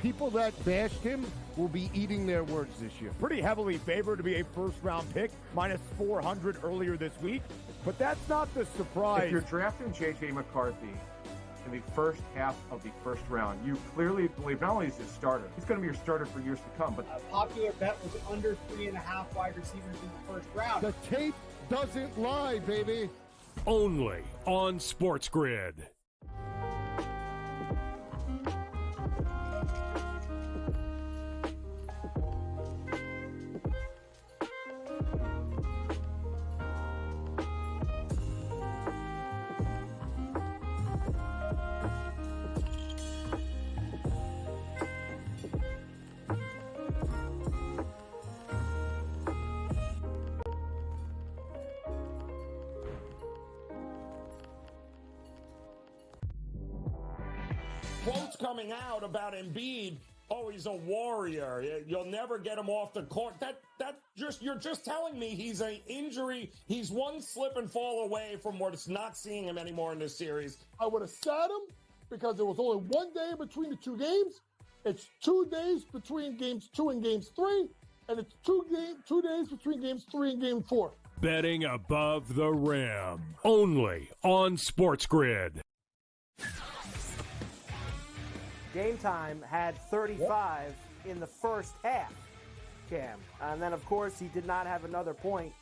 people that bashed him will be eating their words this year. Pretty heavily favored to be a first-round pick, minus 400 earlier this week. But that's not the surprise. If you're drafting J.J. McCarthy in the first half of the first round, you clearly believe not only is he a starter, he's going to be your starter for years to come. But a popular bet was under 3.5 wide receivers in the first round. The tape doesn't lie, baby. Only on SportsGrid. Quotes coming out about Embiid, oh, he's a warrior. You'll never get him off the court. You're just telling me he's an injury. He's one slip and fall away from what's not seeing him anymore in this series. I would have sat him because there was only 1 day between the two games. It's 2 days between games 2 and games 3, and it's 2 days between games 3 and game 4. Betting above the rim. Only on SportsGrid. Game Time had 35 in the first half, Cam. And then, of course, he did not have another point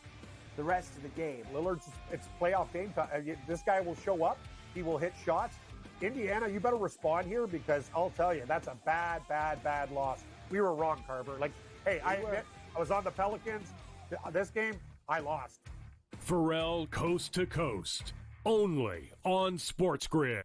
the rest of the game. Lillard's, it's playoff game time. This guy will show up. He will hit shots. Indiana, you better respond here because I'll tell you, that's a bad loss. We were wrong, Carver. Like, hey, I admit, I was on the Pelicans. This game, I lost. Pharrell Coast to Coast. Only on SportsGrid.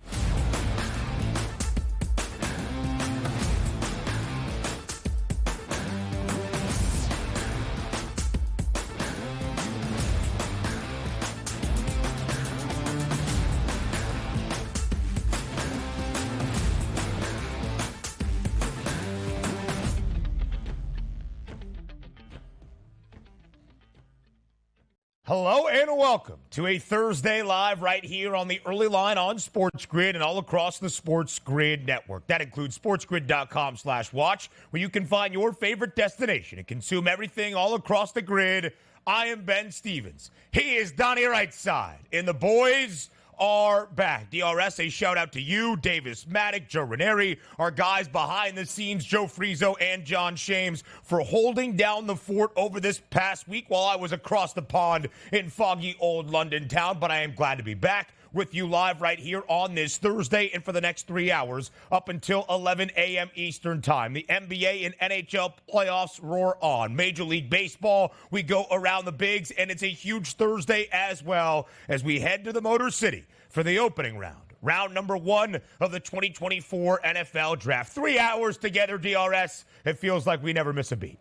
Hello and welcome to a Thursday Live right here on the early line on SportsGrid and all across the SportsGrid network. That includes sportsgrid.com/watch, where you can find your favorite destination and consume everything all across the grid. I am Ben Stevens. He is Donnie Rightside, and the boys are back. DRS, a shout out to you, Davis Maddock, Joe Ranieri, our guys behind the scenes, Joe Frizo and John Shames, for holding down the fort over this past week while I was across the pond in foggy old London town. But I am glad to be back with you live right here on this Thursday and for the next 3 hours up until 11 a.m. Eastern time. The NBA and NHL playoffs roar on. Major League Baseball, we go around the bigs, and it's a huge Thursday as well as we head to the Motor City for the opening round number 1 of the 2024 NFL Draft. 3 hours together, DRS. It feels like we never miss a beat.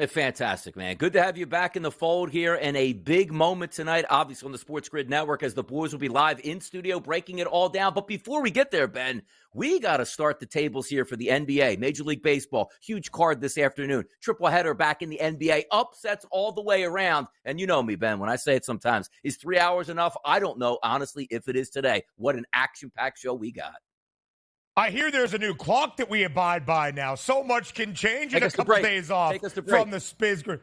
Fantastic, man. Good to have you back in the fold here, and a big moment tonight, obviously on the SportsGrid Network, as the boys will be live in studio breaking it all down. But before we get there, Ben, we got to start the tables here for the NBA, Major League Baseball. Huge card this afternoon. Triple header back in the NBA. Upsets all the way around. And you know me, Ben, when I say it sometimes, is 3 hours enough? I don't know, honestly, if it is today. What an action-packed show we got. I hear there's a new clock that we abide by now. So much can change in a couple days off from the SportsGrid.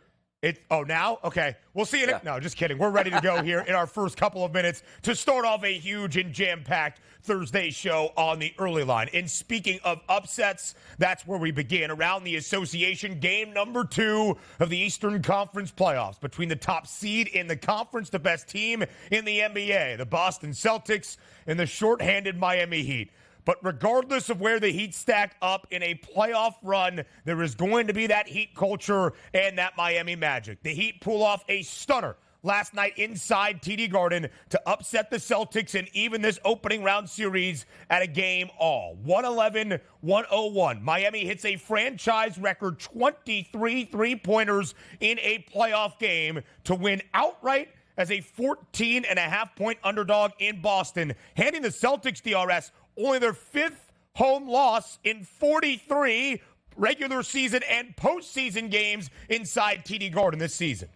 Now? Okay. We'll see you. No, just kidding. We're ready to go here in our first couple of minutes to start off a huge and jam-packed Thursday show on the early line. And speaking of upsets, that's where we begin. Around the association, game number 2 of the Eastern Conference playoffs between the top seed in the conference, the best team in the NBA, the Boston Celtics, and the shorthanded Miami Heat. But regardless of where the Heat stack up in a playoff run, there is going to be that Heat culture and that Miami magic. The Heat pull off a stunner last night inside TD Garden to upset the Celtics and even this opening round series at a game all. 111-101. Miami hits a franchise record 23 three-pointers in a playoff game to win outright as a 14.5-point underdog in Boston, handing the Celtics, DRS, only their 5th home loss in 43 regular season and postseason games inside TD Garden this season.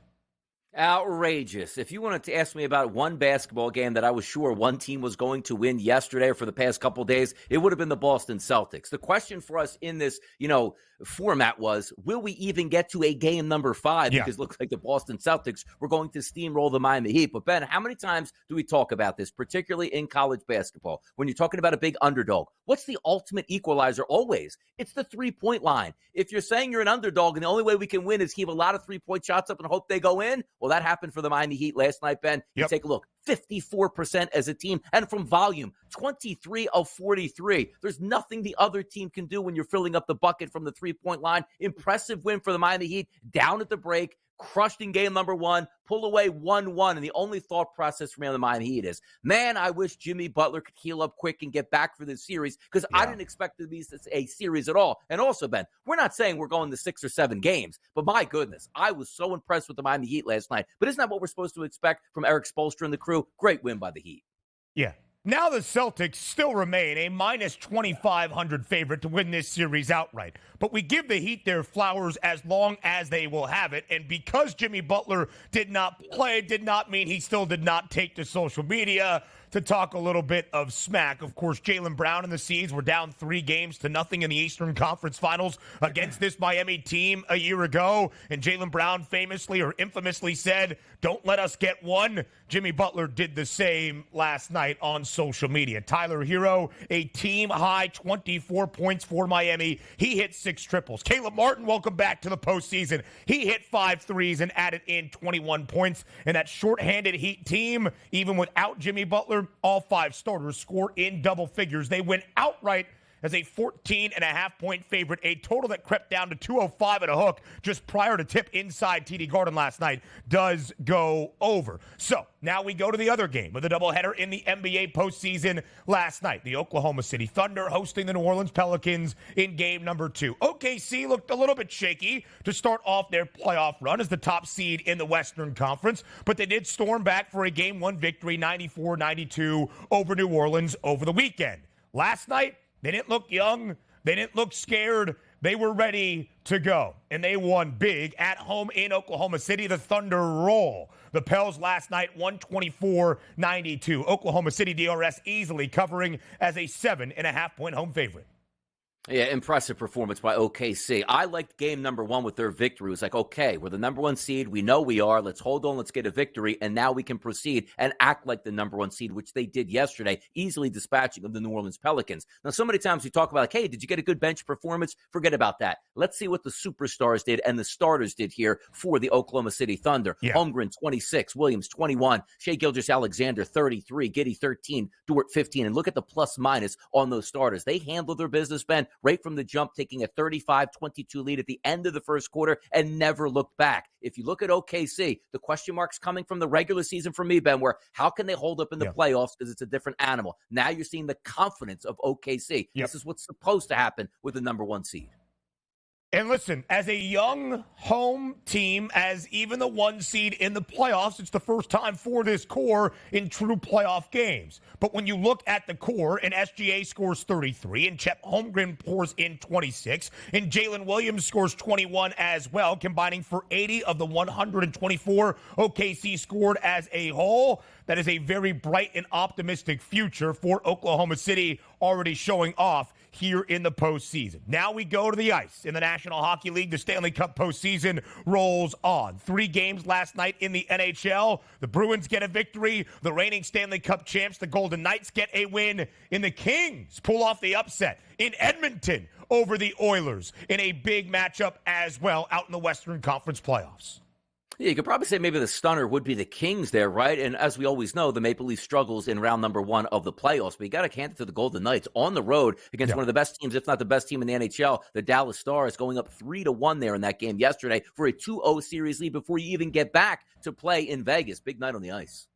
Outrageous. If you wanted to ask me about one basketball game that I was sure one team was going to win yesterday or for the past couple days, it would have been the Boston Celtics. The question for us in this, format was, will we even get to a game number 5? Yeah. Because it looks like the Boston Celtics were going to steamroll the Miami Heat. But Ben, how many times do we talk about this, particularly in college basketball? When you're talking about a big underdog, what's the ultimate equalizer always? It's the 3-point line. If you're saying you're an underdog and the only way we can win is heave a lot of 3-point shots up and hope they go in, well, that happened for the Miami Heat last night, Ben. You take a look. 54% as a team, and from volume, 23 of 43. There's nothing the other team can do when you're filling up the bucket from the 3-point line. Impressive win for the Miami Heat, down at the break, crushed in game number 1, pull away 1-1, and the only thought process for me on the Miami Heat is, man, I wish Jimmy Butler could heal up quick and get back for this series, because I didn't expect it to be a series at all. And also, Ben, we're not saying we're going to 6 or 7 games, but my goodness, I was so impressed with the Miami Heat last night. But isn't that what we're supposed to expect from Eric Spoelstra and the crew? Great win by the Heat. Yeah. Now the Celtics still remain a minus 2,500 favorite to win this series outright. But we give the Heat their flowers as long as they will have it. And because Jimmy Butler did not play, did not mean he still did not take to social media to talk a little bit of smack. Of course, Jaylen Brown and the Seeds were down 3-0 in the Eastern Conference Finals against this Miami team a year ago. And Jaylen Brown famously or infamously said, "Don't let us get one." Jimmy Butler did the same last night on social media. Tyler Hero, a team-high 24 points for Miami. He hit 6 triples. Caleb Martin, welcome back to the postseason. He hit 5 threes and added in 21 points. And that shorthanded Heat team, even without Jimmy Butler, all 5 starters score in double figures. They win outright as a 14.5-point favorite, a total that crept down to 205 at a hook just prior to tip inside TD Garden last night does go over. So now we go to the other game of the doubleheader in the NBA postseason last night. The Oklahoma City Thunder hosting the New Orleans Pelicans in game number 2. OKC looked a little bit shaky to start off their playoff run as the top seed in the Western Conference, but they did storm back for a game 1 victory, 94-92 over New Orleans over the weekend. Last night, they didn't look young. They didn't look scared. They were ready to go. And they won big at home in Oklahoma City. The Thunder roll. The Pels last night, 124-92. Oklahoma City DRS easily covering as a 7.5-point home favorite. Yeah, impressive performance by OKC. I liked game number 1 with their victory. It was like, okay, we're the number 1 seed. We know we are. Let's hold on. Let's get a victory. And now we can proceed and act like the number 1 seed, which they did yesterday, easily dispatching of the New Orleans Pelicans. Now, so many times we talk about, like, hey, did you get a good bench performance? Forget about that. Let's see what the superstars did and the starters did here for the Oklahoma City Thunder. Yeah. Holmgren, 26. Williams, 21. Shai Gilgeous-Alexander, 33. Giddey, 13. Dort, 15. And look at the plus-minus on those starters. They handled their business, Ben, right from the jump, taking a 35-22 lead at the end of the first quarter and never looked back. If you look at OKC, the question marks coming from the regular season for me, Ben, where how can they hold up in the playoffs because it's a different animal. Now you're seeing the confidence of OKC. This is what's supposed to happen with the number 1 seed. And listen, as a young home team, as even the 1 seed in the playoffs, it's the first time for this core in true playoff games. But when you look at the core, and SGA scores 33, and Chet Holmgren pours in 26, and Jalen Williams scores 21 as well, combining for 80 of the 124 OKC scored as a whole. That is a very bright and optimistic future for Oklahoma City, already showing off here in the postseason. Now we go to the ice. In the National Hockey League, the Stanley Cup postseason rolls on. 3 games last night in the NHL. The Bruins get a victory. The reigning Stanley Cup champs, the Golden Knights, get a win. And the Kings pull off the upset in Edmonton over the Oilers in a big matchup as well out in the Western Conference playoffs. Yeah, you could probably say maybe the stunner would be the Kings there, right? And as we always know, the Maple Leafs struggles in round number 1 of the playoffs. But you got to hand it to the Golden Knights on the road against one of the best teams, if not the best team in the NHL, the Dallas Stars, going up 3-1 there in that game yesterday for a 2-0 series lead before you even get back to play in Vegas. Big night on the ice.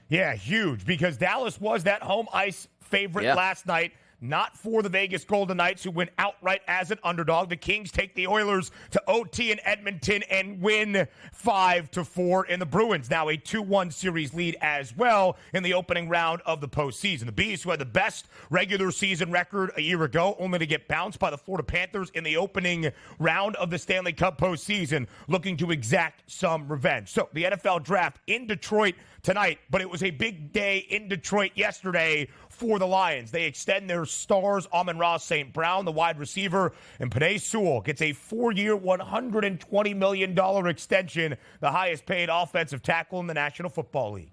Yeah, huge, because Dallas was that home ice favorite last night. not for the Vegas Golden Knights, who win outright as an underdog. The Kings take the Oilers to OT in Edmonton and win 5-4. And the Bruins now a 2-1 series lead as well in the opening round of the postseason. The Bees, who had the best regular season record a year ago, only to get bounced by the Florida Panthers in the opening round of the Stanley Cup postseason, looking to exact some revenge. So the NFL draft in Detroit tonight, but it was a big day in Detroit yesterday for the Lions. They extend their stars, Amon-Ra St. Brown, the wide receiver, and Penei Sewell gets a 4-year, $120 million extension, the highest paid offensive tackle in the National Football League.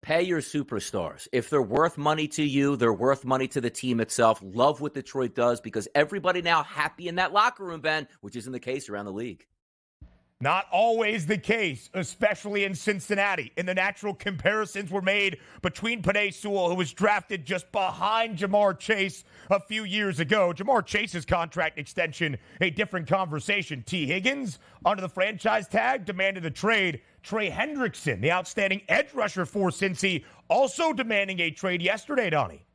Pay your superstars. If they're worth money to you, they're worth money to the team itself. Love what Detroit does because everybody now happy in that locker room, Ben, which isn't the case around the league. Not always the case, especially in Cincinnati. And the natural comparisons were made between Penei Sewell, who was drafted just behind Jamar Chase a few years ago. Jamar Chase's contract extension, a different conversation. T. Higgins, under the franchise tag, demanded a trade. Trey Hendrickson, the outstanding edge rusher for Cincy, also demanding a trade yesterday, Donnie.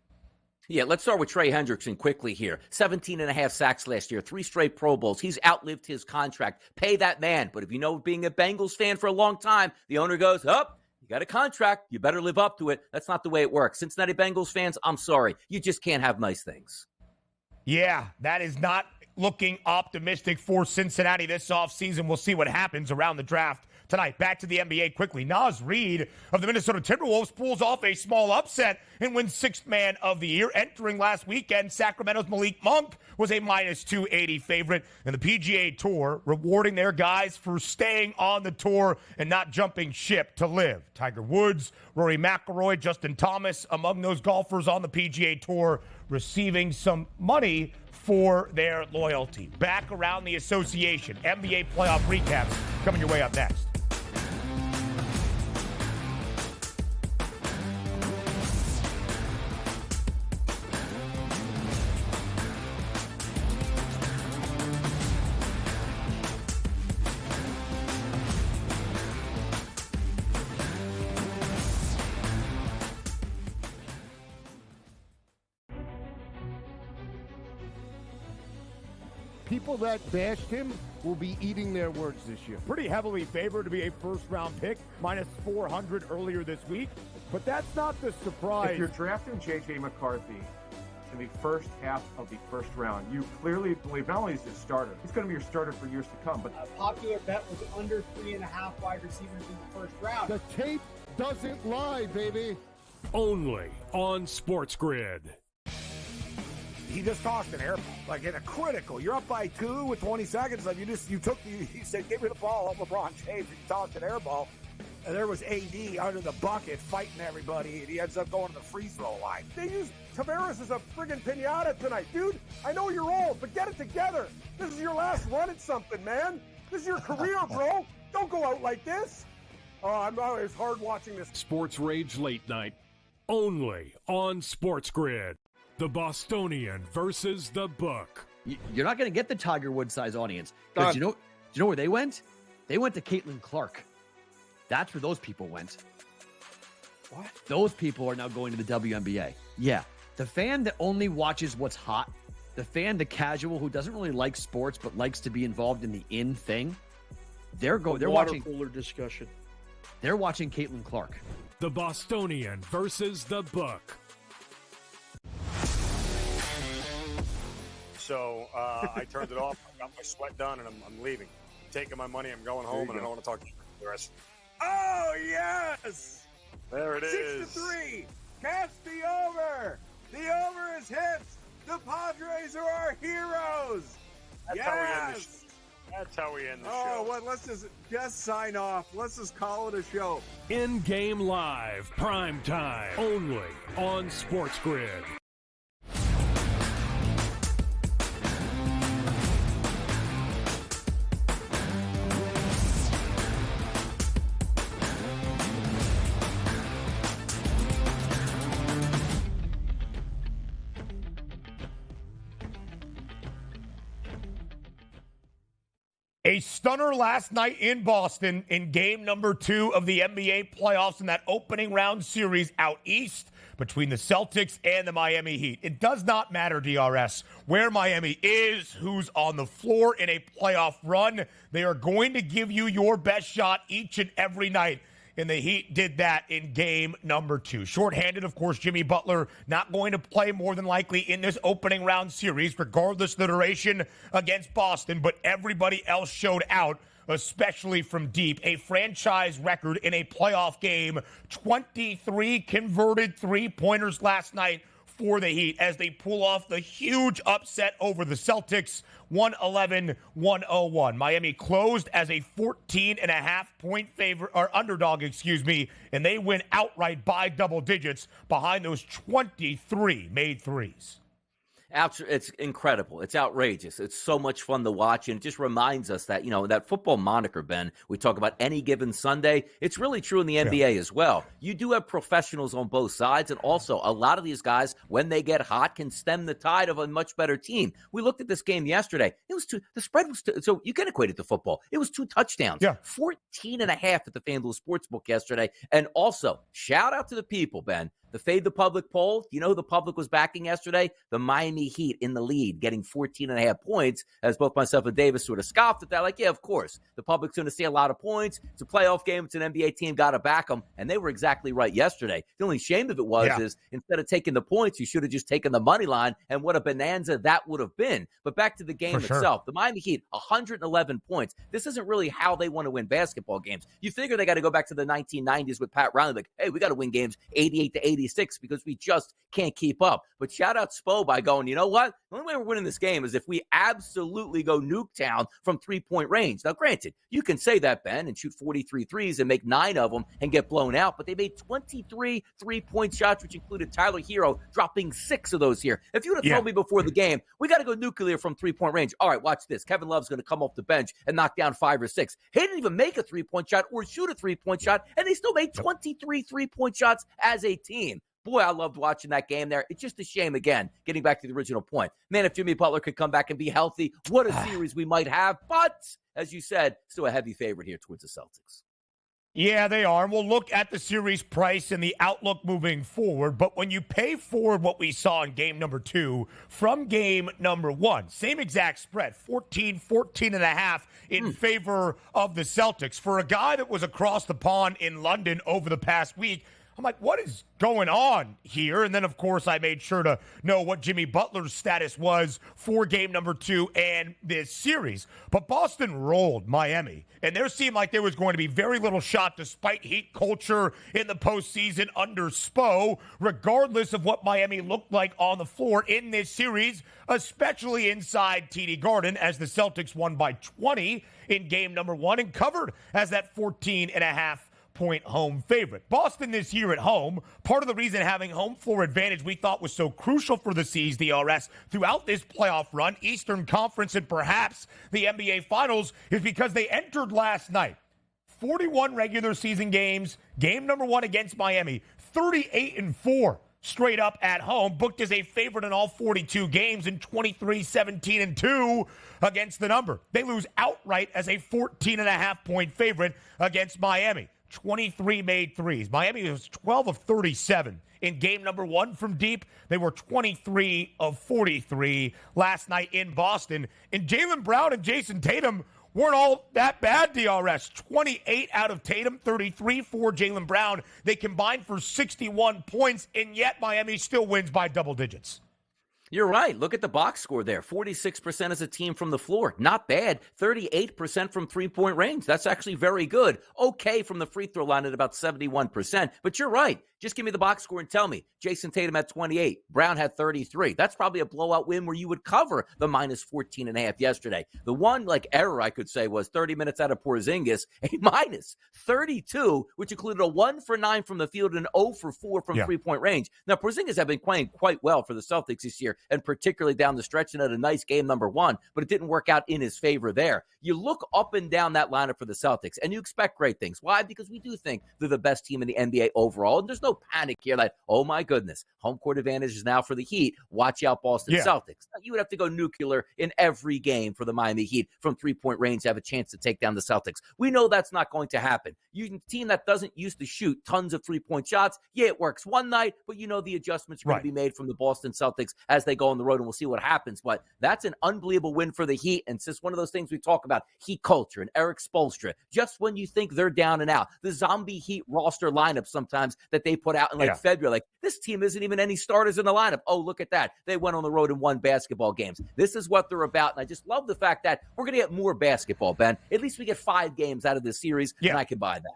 Yeah, let's start with Trey Hendrickson quickly here. 17 and a half sacks last year, 3 straight Pro Bowls. He's outlived his contract. Pay that man. But if you know being a Bengals fan for a long time, the owner goes, you got a contract. You better live up to it. That's not the way it works. Cincinnati Bengals fans, I'm sorry. You just can't have nice things. Yeah, that is not looking optimistic for Cincinnati this offseason. We'll see what happens around the draft tonight. Back to the NBA quickly. Naz Reid of the Minnesota Timberwolves pulls off a small upset and wins 6th man of the year. Entering last weekend, Sacramento's Malik Monk was a -280 favorite in the PGA Tour, rewarding their guys for staying on the tour and not jumping ship to live. Tiger Woods, Rory McIlroy, Justin Thomas, among those golfers on the PGA Tour, receiving some money for their loyalty. Back around the association, NBA playoff recaps coming your way up next. People that bashed him will be eating their words this year. Pretty heavily favored to be a first-round pick, -400 earlier this week. But that's not the surprise. If you're drafting J.J. McCarthy in the first half of the first round, you clearly believe not only is he a starter, he's going to be your starter for years to come. But a popular bet was under 3.5 wide receivers in the first round. The tape doesn't lie, baby. Only on SportsGrid. He just tossed an air ball, like in a critical. You're up by 2 with 20 seconds left. He said, give me the ball, up LeBron James. He tossed an air ball. And there was AD under the bucket fighting everybody, and he ends up going to the free throw line. They use Tavares as a friggin' pinata tonight. Dude, I know you're old, but get it together. This is your last run at something, man. This is your career, bro. Don't go out like this. Oh, it was hard watching this. Sports Rage Late Night. Only on SportsGrid. The Bostonian versus the Book. You're not going to get the Tiger Woods size audience. Because do you know where they went? They went to Caitlin Clark. That's where those people went. What? Those people are now going to the WNBA. Yeah. The fan that only watches what's hot, the fan, the casual who doesn't really like sports but likes to be involved in the in thing, they're watching cooler discussion. They're watching Caitlin Clark. The Bostonian versus the Book. So I turned it off. I got my sweat done, and I'm leaving. I'm taking my money. I'm going home, and I don't want to talk to you for the rest. Oh, yes! There it is. 6-3. Catch the over. The over is hit. The Padres are our heroes. That's how we end the show. That's how we end the show. Oh, well, let's just sign off. Let's just call it a show. In-game live, prime time, only on SportsGrid. A stunner last night in Boston in game number 2 of the NBA playoffs in that opening round series out east between the Celtics and the Miami Heat. It does not matter, DRS, where Miami is, who's on the floor in a playoff run. They are going to give you your best shot each and every night. And the Heat did that in game number 2. Shorthanded, of course, Jimmy Butler not going to play more than likely in this opening round series, regardless of the duration against Boston. But everybody else showed out, especially from deep. A franchise record in a playoff game. 23 converted three-pointers last night for the Heat as they pull off the huge upset over the Celtics, 111-101. Miami closed as a 14.5-point favorite or underdog, and they win outright by double digits behind those 23 made threes. It's incredible. It's outrageous. It's so much fun to watch, and it just reminds us that, that football moniker, Ben, we talk about any given Sunday. It's really true in the NBA as well. You do have professionals on both sides, and also a lot of these guys, when they get hot, can stem the tide of a much better team. We looked at this game yesterday. The spread was so you can equate it to football. It was 2 touchdowns. 14.5 at the FanDuel Sportsbook yesterday. And also, shout out to the people, Ben. The Fade the Public poll, you know who the public was backing yesterday? The Miami Heat in the lead, getting 14.5 points, as both myself and Davis sort of scoffed at that. Like, yeah, of course. The public's going to see a lot of points. It's a playoff game. It's an NBA team. Got to back them. And they were exactly right yesterday. The only shame of it is instead of taking the points, you should have just taken the money line, and what a bonanza that would have been. But back to the game itself. The Miami Heat, 111 points. This isn't really how they want to win basketball games. You figure they got to go back to the 1990s with Pat Riley. Like, hey, we got to win games 88-86 because we just can't keep up. But shout out Spo by going, you know what? The only way we're winning this game is if we absolutely go Nuketown from 3-point range. Now, granted, you can say that, Ben, and shoot 43 threes and make 9 of them and get blown out, but they made 23 3-point shots, which included Tyler Hero dropping 6 of those here. If you would have told me before the game, we got to go nuclear from 3-point range. All right, watch this. Kevin Love's going to come off the bench and knock down 5 or 6. He didn't even make a 3-point shot or shoot a 3-point shot, and they still made 23 3-point shots as a team. Boy, I loved watching that game there. It's just a shame, again, getting back to the original point. Man, if Jimmy Butler could come back and be healthy, what a series we might have. But, as you said, still a heavy favorite here towards the Celtics. Yeah, they are. And we'll look at the series price and the outlook moving forward. But when you pay forward what we saw in game number 2 from game number 1, same exact spread, 14.5 in favor of the Celtics. For a guy that was across the pond in London over the past week, I'm like, what is going on here? And then, of course, I made sure to know what Jimmy Butler's status was for game number 2 and this series. But Boston rolled Miami, and there seemed like there was going to be very little shot despite Heat culture in the postseason under Spo, regardless of what Miami looked like on the floor in this series, especially inside TD Garden, as the Celtics won by 20 in game number 1 and covered as that 14.5-point home favorite. Boston this year at home, part of the reason having home floor advantage we thought was so crucial for the C's, DRS, throughout this playoff run, Eastern Conference and perhaps the NBA Finals, is because they entered last night 41 regular season games, game number 1 against Miami, 38-4 straight up at home, booked as a favorite in all 42 games, and 23-17-2 against the number. They lose outright as a 14.5-point favorite against Miami. 23 made threes. Miami was 12 of 37 in game number 1 from deep. They were 23 of 43 last night in Boston. And Jaylen Brown and Jason Tatum weren't all that bad, DRS. 28 out of Tatum, 33 for Jaylen Brown. They combined for 61 points, and yet Miami still wins by double digits. You're right. Look at the box score there. 46% as a team from the floor. Not bad. 38% from three-point range. That's actually very good. Okay from the free throw line at about 71%. But you're right. Just give me the box score and tell me. Jason Tatum had 28. Brown had 33. That's probably a blowout win where you would cover the minus 14.5 yesterday. The one error I could say was 30 minutes out of Porzingis, a minus 32, which included a 1 for 9 from the field and an 0 for 4 from three-point range. Now, Porzingis have been playing quite well for the Celtics this year. and particularly down the stretch, and had a nice game number one, but it didn't work out in his favor there. You look up and down that lineup for the Celtics, and you expect great things. Why? Because we do think they're the best team in the NBA overall, and there's no panic here that, oh my goodness, home court advantage is now for the Heat. Watch out, Boston Celtics. You would have to go nuclear in every game for the Miami Heat from three-point range to have a chance to take down the Celtics. We know that's not going to happen. You team that doesn't used to shoot tons of three-point shots, yeah, it works one night, but you know the adjustments are going to be made from the Boston Celtics as they go on the road, and we'll see what happens. But that's an unbelievable win for the Heat, and it's just one of those things we talk about, Heat culture and Eric Spoelstra. Just when you think they're down and out, the zombie Heat roster lineup sometimes that they put out in February, like this team isn't even any starters in the lineup. Oh, look at that. They went on the road and won basketball games. This is what they're about, and I just love the fact that we're going to get more basketball, Ben. At least we get 5 games out of this series, and I can buy that.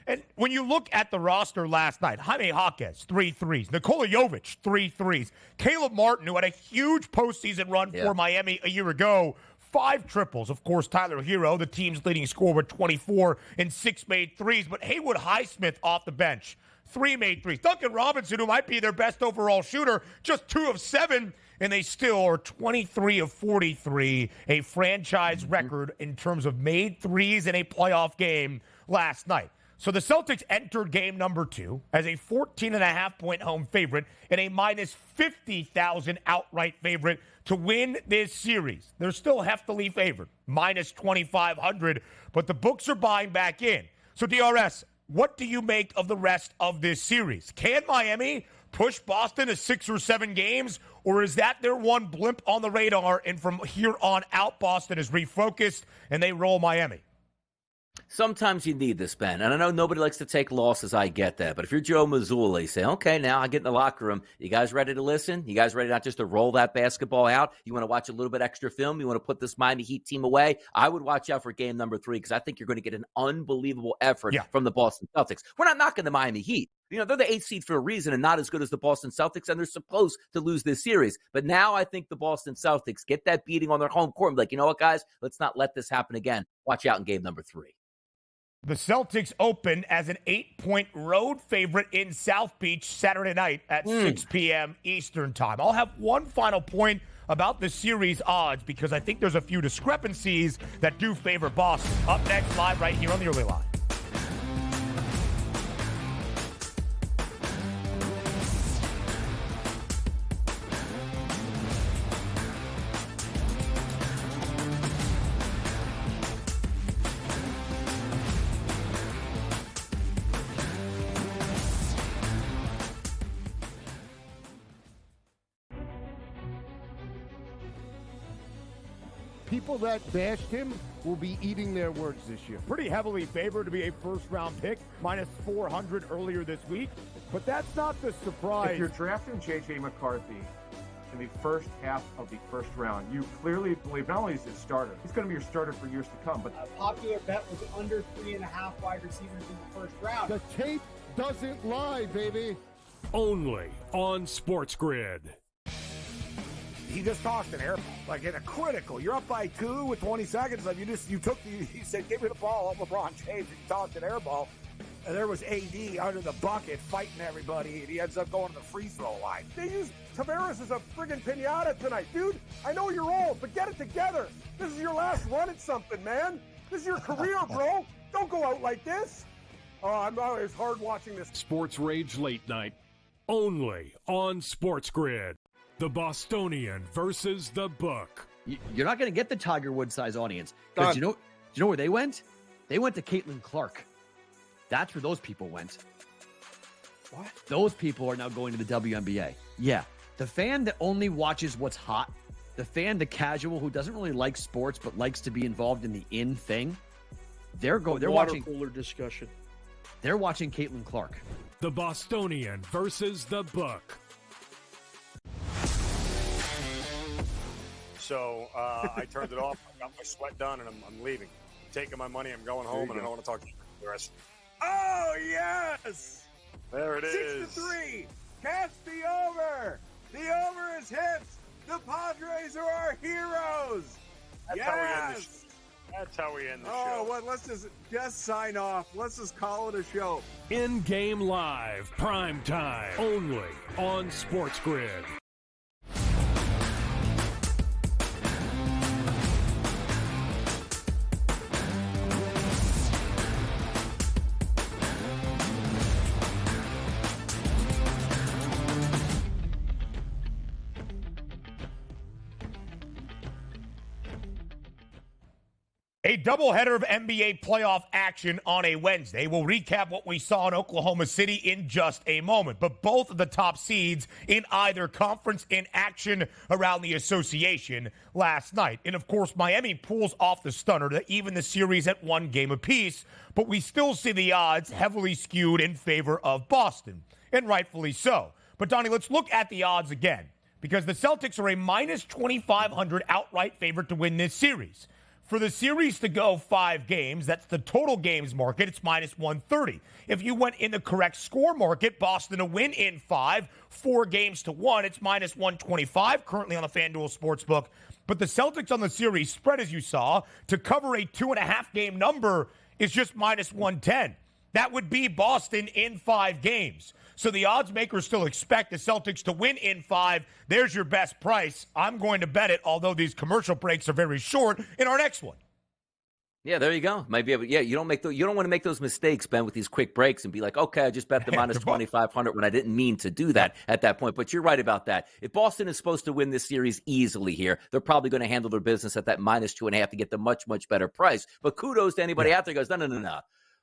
And when you look at the roster last night, Jaime Jaquez, 3 threes. Nikola Jovic, 3 threes. Caleb Martin, who had a huge postseason run for Miami a year ago, 5 triples. Of course, Tyler Hero, the team's leading scorer, with 24 and 6 made threes. But Haywood Highsmith off the bench, 3 made threes. Duncan Robinson, who might be their best overall shooter, just 2 of 7. And they still are 23 of 43, a franchise record in terms of made threes in a playoff game last night. So the Celtics entered game number 2 as a 14.5-point home favorite and a minus 50,000 outright favorite to win this series. They're still heftily favored, minus 2,500, but the books are buying back in. So DRS, what do you make of the rest of this series? Can Miami push Boston to 6 or 7 games, or is that their one blimp on the radar, and from here on out, Boston is refocused and they roll Miami? Sometimes you need this, Ben. And I know nobody likes to take losses. I get that. But if you're Joe Mazzulla, you say, okay, now I get in the locker room. You guys ready to listen? You guys ready not just to roll that basketball out? You want to watch a little bit extra film? You want to put this Miami Heat team away? I would watch out for game number 3 because I think you're going to get an unbelievable effort from the Boston Celtics. We're not knocking the Miami Heat. You know, they're the 8th seed for a reason and not as good as the Boston Celtics, and they're supposed to lose this series. But now I think the Boston Celtics get that beating on their home court and be like, you know what, guys? Let's not let this happen again. Watch out in game number 3. The Celtics open as an 8-point road favorite in South Beach Saturday night at 6 p.m. Eastern time. I'll have one final point about the series odds because I think there's a few discrepancies that do favor Boston. Up next, live right here on the Early Line. People that bashed him will be eating their words this year. Pretty heavily favored to be a first-round pick, minus 400 earlier this week. But that's not the surprise. If you're drafting J.J. McCarthy in the first half of the first round, you clearly believe not only is he a starter, he's going to be your starter for years to come. But a popular bet was under 3.5 wide receivers in the first round. The tape doesn't lie, baby. Only on SportsGrid. He just tossed an air, like in a critical. You're up by 2 with 20 seconds left. He said, give me the ball, up LeBron James. He tossed an air ball. And there was AD under the bucket fighting everybody, and he ends up going to the free throw line. They use Tavares as a friggin' pinata tonight. Dude, I know you're old, but get it together. This is your last run at something, man. This is your career, bro. Don't go out like this. Oh, it's hard watching this. Sports Rage Late Night. Only on SportsGrid. The Bostonian versus the book. You're not going to get the Tiger Woods size audience because do you know where they went? They went to Caitlin Clark. That's where those people went. What? Those people are now going to the WNBA. Yeah, the fan that only watches what's hot, the fan, the casual who doesn't really like sports but likes to be involved in the in thing. They're watching cooler discussion. They're watching Caitlin Clark. The Bostonian versus the book. So I turned it off. I got my sweat done, and I'm leaving. I'm taking my money. I'm going home, and I don't want to talk to you the rest. Oh, yes! There it is. 6-3. Catch the over. The over is hit. The Padres are our heroes. That's how we end the show. Oh, well, let's just sign off. Let's just call it a show. In-game live, prime time, only on SportsGrid. A doubleheader of NBA playoff action on a Wednesday. We'll recap what we saw in Oklahoma City in just a moment. But both of the top seeds in either conference in action around the association last night. And, of course, Miami pulls off the stunner to even the series at 1 game apiece. But we still see the odds heavily skewed in favor of Boston, and rightfully so. But, Donnie, let's look at the odds again, because the Celtics are a minus 2,500 outright favorite to win this series. For the series to go 5 games, that's the total games market, it's minus 130. If you went in the correct score market, Boston to win in 5, 4 games to 1, it's minus 125 currently on the FanDuel Sportsbook. But the Celtics on the series spread, as you saw, to cover a 2.5 game number is just minus 110. That would be Boston in 5 games. So the odds makers still expect the Celtics to win in 5. There's your best price. I'm going to bet it, although these commercial breaks are very short, in our next one. Yeah, there you go. Might be able. Yeah, you don't want to make those mistakes, Ben, with these quick breaks and be like, okay, I just bet the minus 2,500 when I didn't mean to do that at that point. But you're right about that. If Boston is supposed to win this series easily here, they're probably going to handle their business at that minus 2.5 to get the much, much better price. But kudos to anybody out there who goes, no.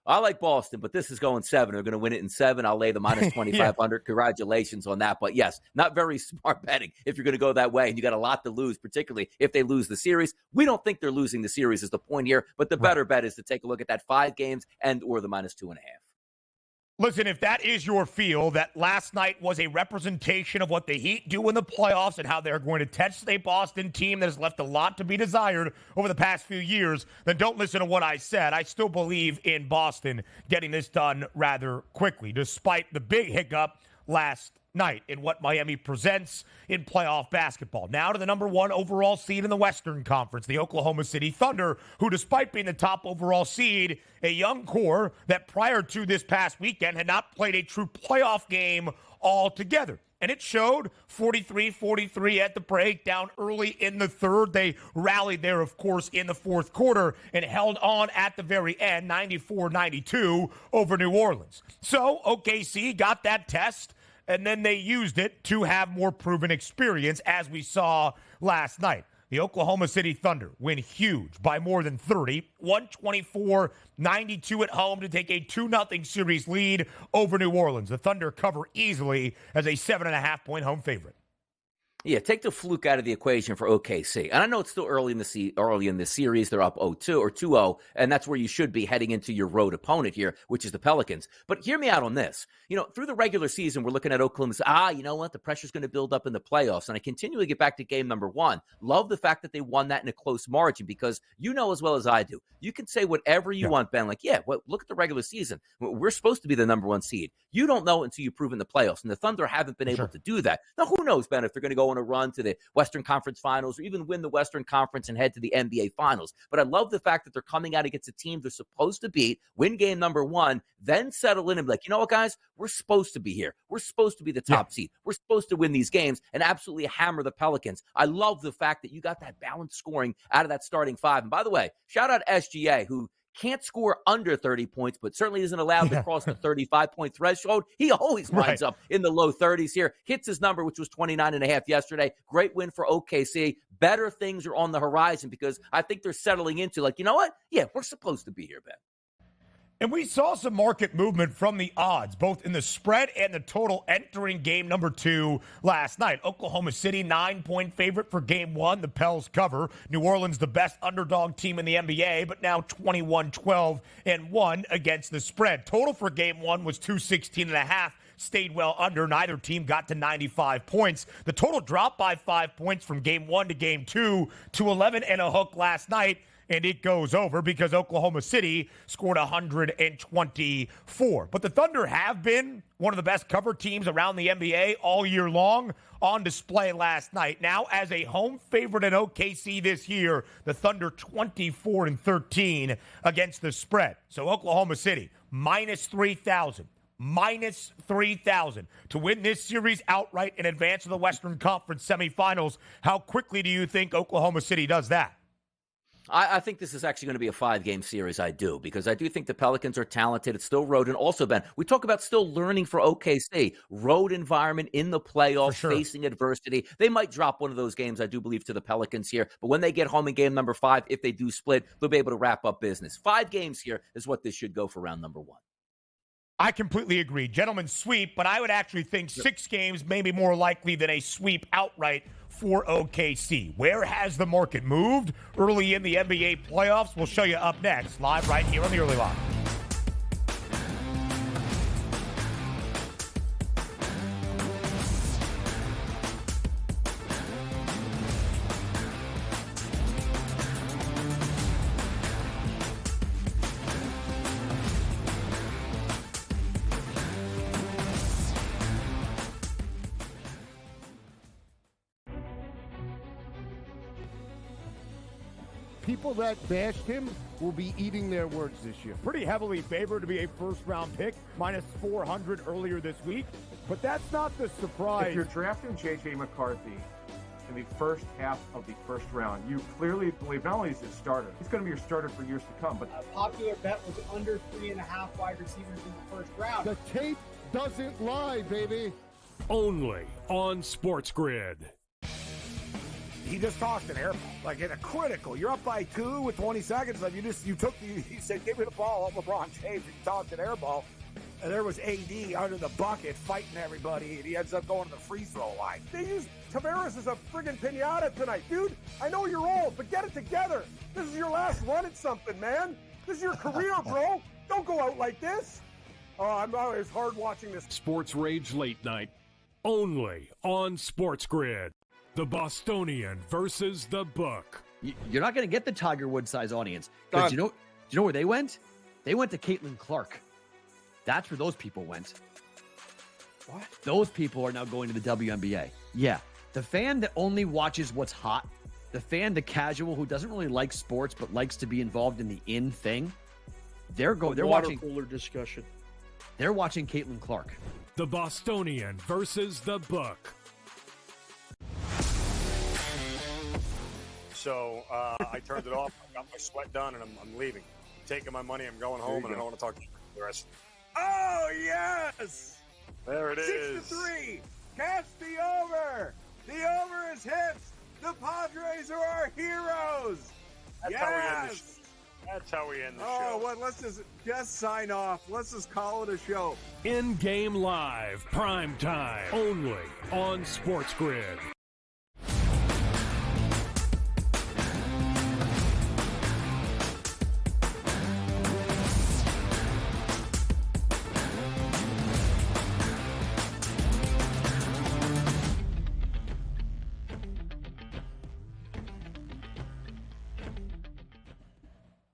I like Boston, but this is going 7. They're going to win it in 7. I'll lay the minus 2,500. Congratulations on that. But yes, not very smart betting if you're going to go that way. And you got a lot to lose, particularly if they lose the series. We don't think they're losing the series is the point here. But the better bet is to take a look at that 5 games and or the minus 2.5. Listen, if that is your feel, that last night was a representation of what the Heat do in the playoffs and how they're going to test a Boston team that has left a lot to be desired over the past few years, then don't listen to what I said. I still believe in Boston getting this done rather quickly, despite the big hiccup last night in what Miami presents in playoff basketball. Now to the number 1 overall seed in the Western Conference, the Oklahoma City Thunder, who, despite being the top overall seed, a young core that prior to this past weekend had not played a true playoff game altogether. And it showed 43-43 at the break, down early in the third. They rallied there, of course, in the fourth quarter and held on at the very end, 94-92 over New Orleans. So OKC got that test, and then they used it to have more proven experience, as we saw last night. The Oklahoma City Thunder win huge by more than 30, 124-92 at home to take a 2-0 series lead over New Orleans. The Thunder cover easily as a 7.5-point home favorite. Yeah, take the fluke out of the equation for OKC. And I know it's still early in the series. They're up 0-2 or 2-0, and that's where you should be heading into your road opponent here, which is the Pelicans. But hear me out on this. Through the regular season, we're looking at Oklahoma. You know what? The pressure's going to build up in the playoffs. And I continually get back to game number 1. Love the fact that they won that in a close margin, because you know as well as I do, you can say whatever you want, Ben. Like, look at the regular season. We're supposed to be the number 1 seed. You don't know until you prove in the playoffs. And the Thunder haven't been able to do that. Now, who knows, Ben, if they're going to go on a run to the Western Conference Finals or even win the Western Conference and head to the NBA Finals. But I love the fact that they're coming out against a team they're supposed to beat, win game number 1, then settle in and be like, you know what, guys? We're supposed to be here. We're supposed to be the top seed. We're supposed to win these games and absolutely hammer the Pelicans. I love the fact that you got that balanced scoring out of that starting 5. And by the way, shout out SGA, who can't score under 30 points, but certainly isn't allowed to cross the 35-point threshold. He always winds up in the low 30s here. Hits his number, which was 29.5 yesterday. Great win for OKC. Better things are on the horizon, because I think they're settling into, like, you know what? Yeah, we're supposed to be here, Ben. And we saw some market movement from the odds, both in the spread and the total entering game number 2 last night. Oklahoma City, 9-point favorite for game 1. The Pels cover. New Orleans, the best underdog team in the NBA, but now 21-12-1 against the spread. Total for game 1 was 216.5. Stayed well under. Neither team got to 95 points. The total dropped by 5 points from game 1 to game 2 to 11 and a hook last night. And it goes over because Oklahoma City scored 124. But the Thunder have been one of the best cover teams around the NBA all year long, on display last night. Now, as a home favorite in OKC this year, the Thunder 24-13 against the spread. So Oklahoma City, minus 3,000. Minus 3,000 to win this series outright and advance to the Western Conference semifinals. How quickly do you think Oklahoma City does that? I think this is actually going to be a 5-game series. I do, because I do think the Pelicans are talented. It's still road. And also, Ben, we talk about still learning for OKC. Road environment in the playoffs, facing adversity. They might drop one of those games, I do believe, to the Pelicans here. But when they get home in game number 5, if they do split, they'll be able to wrap up business. 5 games here is what this should go for round number 1. I completely agree. Gentlemen sweep, but I would actually think 6 games may be more likely than a sweep outright for OKC. Where has the market moved early in the NBA playoffs? We'll show you up next, live right here on the Early Line. People that bashed him will be eating their words this year. Pretty heavily favored to be a first-round pick, minus 400 earlier this week. But that's not the surprise. If you're drafting J.J. McCarthy in the first half of the first round, you clearly believe not only is he a starter, he's going to be your starter for years to come. But a popular bet was under 3.5 wide receivers in the first round. The tape doesn't lie, baby. Only on SportsGrid. He just tossed an air ball, like in a critical. You're up by 2 with 20 seconds left. He said, give me the ball, LeBron James. He tossed an air ball, and there was AD under the bucket fighting everybody, and he ends up going to the free throw line. They used Tavares as a friggin' pinata tonight. Dude, I know you're old, but get it together. This is your last run at something, man. This is your career, bro. Don't go out like this. Oh, it's hard watching this. Sports Rage Late Night, only on SportsGrid. The Bostonian versus the Book. You're not going to get the Tiger Woods size audience. Because do you know where they went? They went to Caitlin Clark. That's where those people went. What? Those people are now going to the WNBA. Yeah. The fan that only watches what's hot, the fan, the casual who doesn't really like sports but likes to be involved in the in thing, they're watching cooler discussion. They're watching Caitlin Clark. The Bostonian versus the Book. So I turned it off. I got my sweat done, and I'm leaving. I'm taking my money. I'm going home, and I don't want to talk to you for the rest. Oh, yes! There it is. 6-3. Cast the over. The over is hit. The Padres are our heroes. That's how we end the show. That's how we end the show. Oh, well, let's just sign off. Let's just call it a show. In-game live, prime time, only on SportsGrid.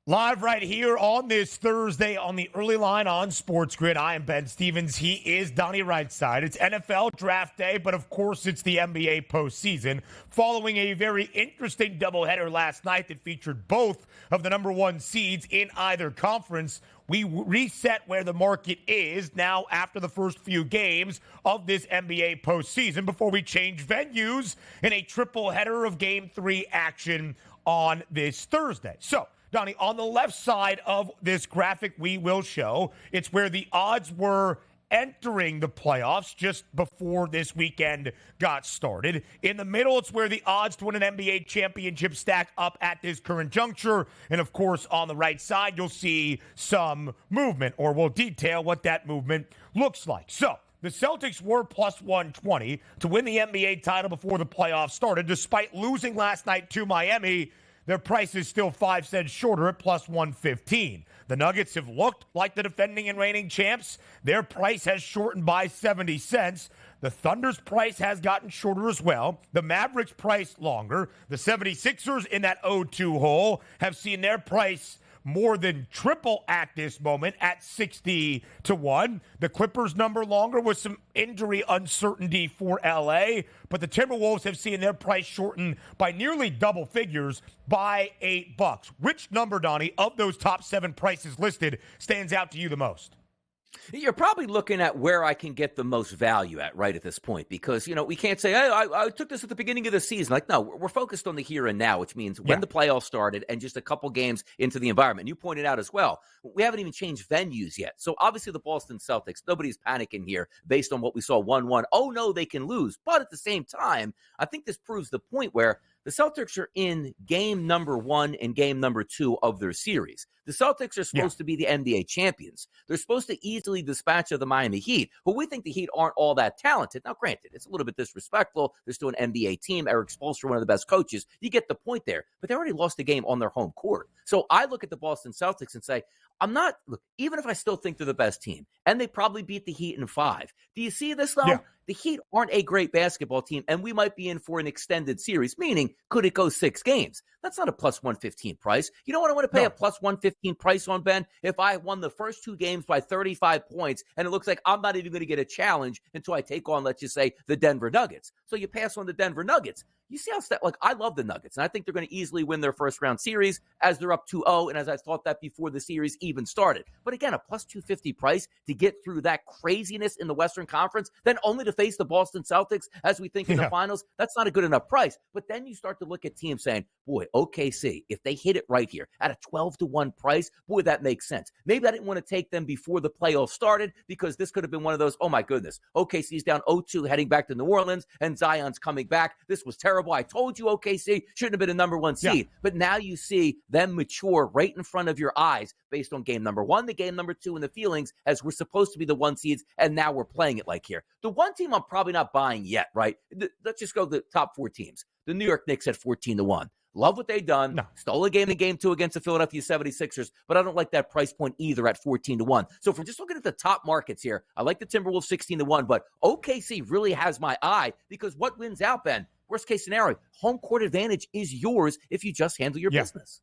Live right here on this Thursday on the Early Line on SportsGrid. I am Ben Stevens. He is Donnie Rightside. It's NFL Draft Day, but of course it's the NBA postseason. Following a very interesting doubleheader last night that featured both of the number 1 seeds in either conference, we reset where the market is now after the first few games of this NBA postseason before we change venues in a triple header of Game 3 action on this Thursday. So, Donnie, on the left side of this graphic we will show, it's where the odds were entering the playoffs just before this weekend got started. In the middle, it's where the odds to win an NBA championship stack up at this current juncture. And, of course, on the right side, you'll see some movement, or we'll detail what that movement looks like. So, the Celtics were plus 120 to win the NBA title before the playoffs started, despite losing last night to Miami. Their price is still 5 cents shorter at plus 115. The Nuggets have looked like the defending and reigning champs. Their price has shortened by 70 cents. The Thunder's price has gotten shorter as well. The Mavericks' price longer. The 76ers in that 0-2 hole have seen their price more than triple at this moment at 60-1. The Clippers number longer with some injury uncertainty for LA, but the Timberwolves have seen their price shorten by nearly double figures by $8. Which number, Donnie, of those top 7 prices listed stands out to you the most? You're probably looking at where I can get the most value at right at this point, because, we can't say, hey, I took this at the beginning of the season. Like, no, we're focused on the here and now, which means when the playoffs started and just a couple games into the environment. You pointed out as well, we haven't even changed venues yet. So obviously the Boston Celtics, nobody's panicking here based on what we saw 1-1. Oh, no, they can lose. But at the same time, I think this proves the point where the Celtics are in game number 1 and game number 2 of their series. The Celtics are supposed to be the NBA champions. They're supposed to easily dispatch of the Miami Heat, but we think the Heat aren't all that talented. Now, granted, it's a little bit disrespectful. They're still an NBA team. Eric Spoelstra, one of the best coaches. You get the point there, but they already lost the game on their home court. So I look at the Boston Celtics and say, even if I still think they're the best team, and they probably beat the Heat in 5. Do you see this, though? Yeah. The Heat aren't a great basketball team, and we might be in for an extended series, meaning could it go 6 games? That's not a plus 115 price. You know what I want to pay a plus 115 price on, Ben? If I won the first 2 games by 35 points, and it looks like I'm not even going to get a challenge until I take on, let's just say, the Denver Nuggets. So you pass on the Denver Nuggets. You see how I love the Nuggets, and I think they're going to easily win their first round series as they're up 2-0, and as I thought that before the series even started. But again, a plus 250 price to get through that craziness in the Western Conference, then only to face the Boston Celtics as we think in the finals, that's not a good enough price. But then you start to look at teams saying, boy, OKC, if they hit it right here at a 12-1 price, boy, that makes sense. Maybe I didn't want to take them before the playoffs started because this could have been one of those, oh my goodness, OKC's down 0-2 heading back to New Orleans, and Zion's coming back. This was terrible. I told you OKC shouldn't have been a number 1 seed. Yeah. But now you see them mature right in front of your eyes based on game number 1, the game number 2, and the feelings as we're supposed to be the 1 seeds, and now we're playing it like here. The one team I'm probably not buying yet, right? Let's just go to the top 4 teams. The New York Knicks at 14-1. Love what they've done. No. Stole a game in game 2 against the Philadelphia 76ers, but I don't like that price point either at 14-1. So if we're just looking at the top markets here, I like the Timberwolves 16-1, but OKC really has my eye because what wins out, Ben? Worst case scenario, home court advantage is yours if you just handle your business.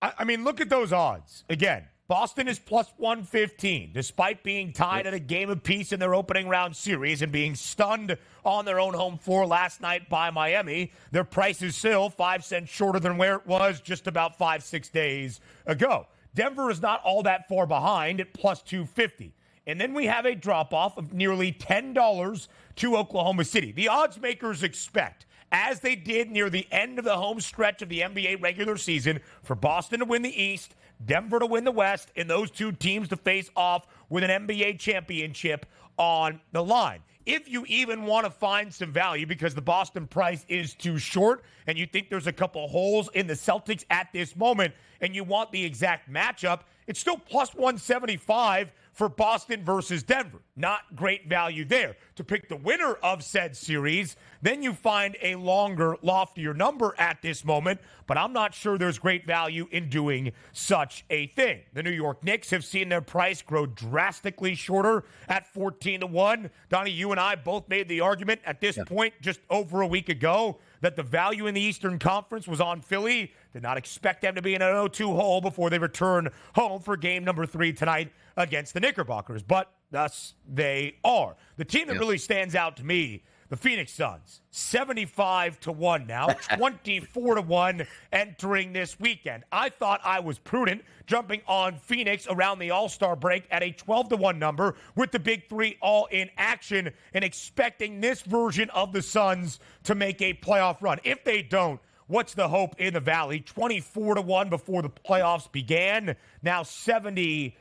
I mean, look at those odds. Again, Boston is plus 115, despite being tied at a game apiece in their opening round series and being stunned on their own home floor last night by Miami. Their price is still 5 cents shorter than where it was just about 5-6 days ago. Denver is not all that far behind at plus 250. And then we have a drop-off of nearly $10 to Oklahoma City. The odds makers expect, as they did near the end of the home stretch of the NBA regular season, for Boston to win the East, Denver to win the West, and those 2 teams to face off with an NBA championship on the line. If you even want to find some value because the Boston price is too short and you think there's a couple holes in the Celtics at this moment and you want the exact matchup, it's still plus 175 for Boston versus Denver. Not great value there. To pick the winner of said series, then you find a longer, loftier number at this moment, but I'm not sure there's great value in doing such a thing. The New York Knicks have seen their price grow drastically shorter at 14-1. Donnie, you and I both made the argument at this point just over a week ago that the value in the Eastern Conference was on Philly. Did not expect them to be in an 0-2 hole before they return home for game number 3 tonight against the Knickerbockers, but thus they are. The team that really stands out to me, the Phoenix Suns, 75-1 now, 24-1 entering this weekend. I thought I was prudent jumping on Phoenix around the All-Star break at a 12-1 number with the Big 3 all in action and expecting this version of the Suns to make a playoff run. If they don't, what's the hope in the Valley? 24-1 before the playoffs began, now 75-1.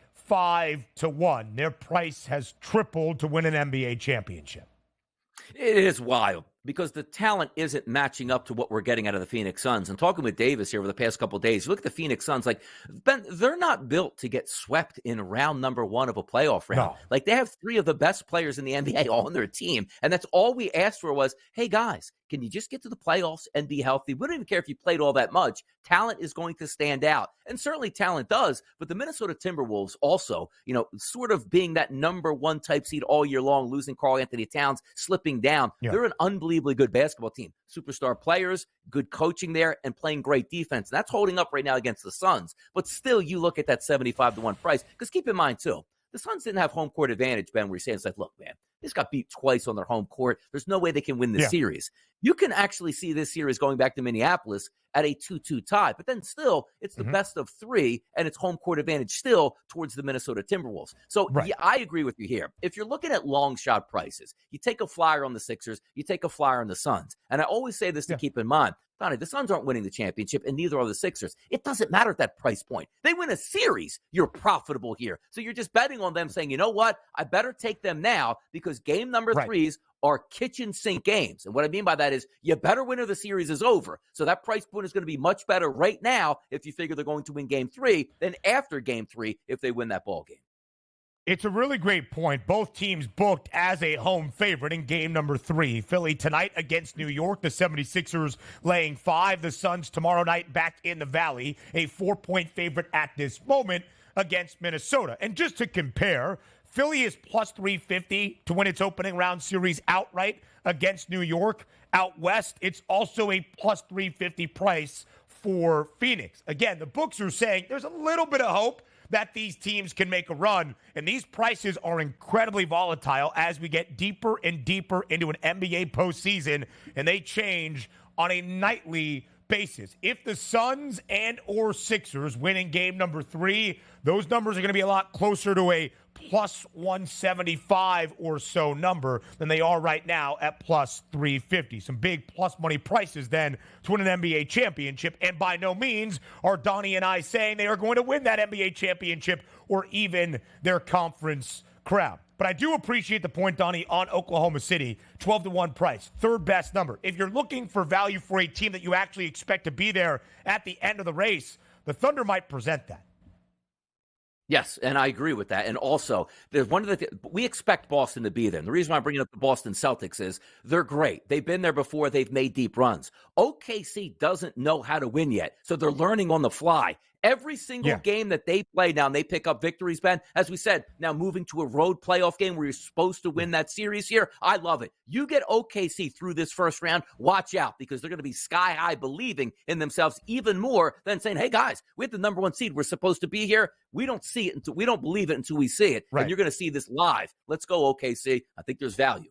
Their price has tripled to win an NBA championship. It is wild because the talent isn't matching up to what we're getting out of the Phoenix Suns. And talking with Davis here over the past couple of days, look at the Phoenix Suns. Like, Ben, they're not built to get swept in round number 1 of a playoff round. No. Like, they have 3 of the best players in the NBA all on their team. And that's all we asked for was, hey, guys, can you just get to the playoffs and be healthy? We don't even care if you played all that much. Talent is going to stand out. And certainly talent does. But the Minnesota Timberwolves also, sort of being that number 1 type seed all year long, losing Karl Anthony Towns, slipping down. Yeah. They're an unbelievably good basketball team. Superstar players, good coaching there, and playing great defense. And that's holding up right now against the Suns. But still, you look at that 75-1 price. Because keep in mind, too, The Suns didn't have home court advantage, Ben, where you're saying, it's like, look, man, they just got beat twice on their home court. There's no way they can win this series. You can actually see this series going back to Minneapolis at a 2-2 tie. But then still, it's the best of three, and it's home court advantage still towards the Minnesota Timberwolves. So, yeah, I agree with you here. If you're looking at long shot prices, you take a flyer on the Sixers, you take a flyer on the Suns. And I always say this to keep in mind. Donnie, the Suns aren't winning the championship, and neither are the Sixers. It doesn't matter at that price point. They win a series, you're profitable here. So you're just betting on them saying, you know what? I better take them now because game number threes are kitchen sink games. And what I mean by that is you better win or the series is over. So that price point is going to be much better right now if you figure they're going to win game three than after game three if they win that ball game. It's a really great point. Both teams booked as a home favorite in game number 3. Philly tonight against New York. The 76ers laying 5. The Suns tomorrow night back in the Valley. A 4-point favorite at this moment against Minnesota. And just to compare, Philly is plus 350 to win its opening round series outright against New York. Out west, it's also a plus 350 price for Phoenix. Again, the books are saying there's a little bit of hope that these teams can make a run, and these prices are incredibly volatile as we get deeper and deeper into an NBA postseason, and they change on a nightly basis. If the Suns and or Sixers win in game number 3, those numbers are going to be a lot closer to a plus 175 or so number than they are right now at plus 350. Some big plus money prices then to win an NBA championship. And by no means are Donnie and I saying they are going to win that NBA championship or even their conference crown. But I do appreciate the point, Donnie, on Oklahoma City. 12-1 price, third best number. If you're looking for value for a team that you actually expect to be there at the end of the race, the Thunder might present that. Yes, and I agree with that. And also, there's one of the we expect Boston to be there. And the reason why I'm bringing up the Boston Celtics is they're great. They've been there before. They've made deep runs. OKC doesn't know how to win yet, so they're learning on the fly. Every single game that they play now, and they pick up victories, Ben, as we said, now moving to a road playoff game where you're supposed to win that series here, I love it. You get OKC through this first round, watch out, because they're going to be sky high believing in themselves even more than saying, hey, guys, we have the number 1 seed. We're supposed to be here. We don't see it until we don't believe it until we see it. And you're going to see this live. Let's go, OKC. I think there's value.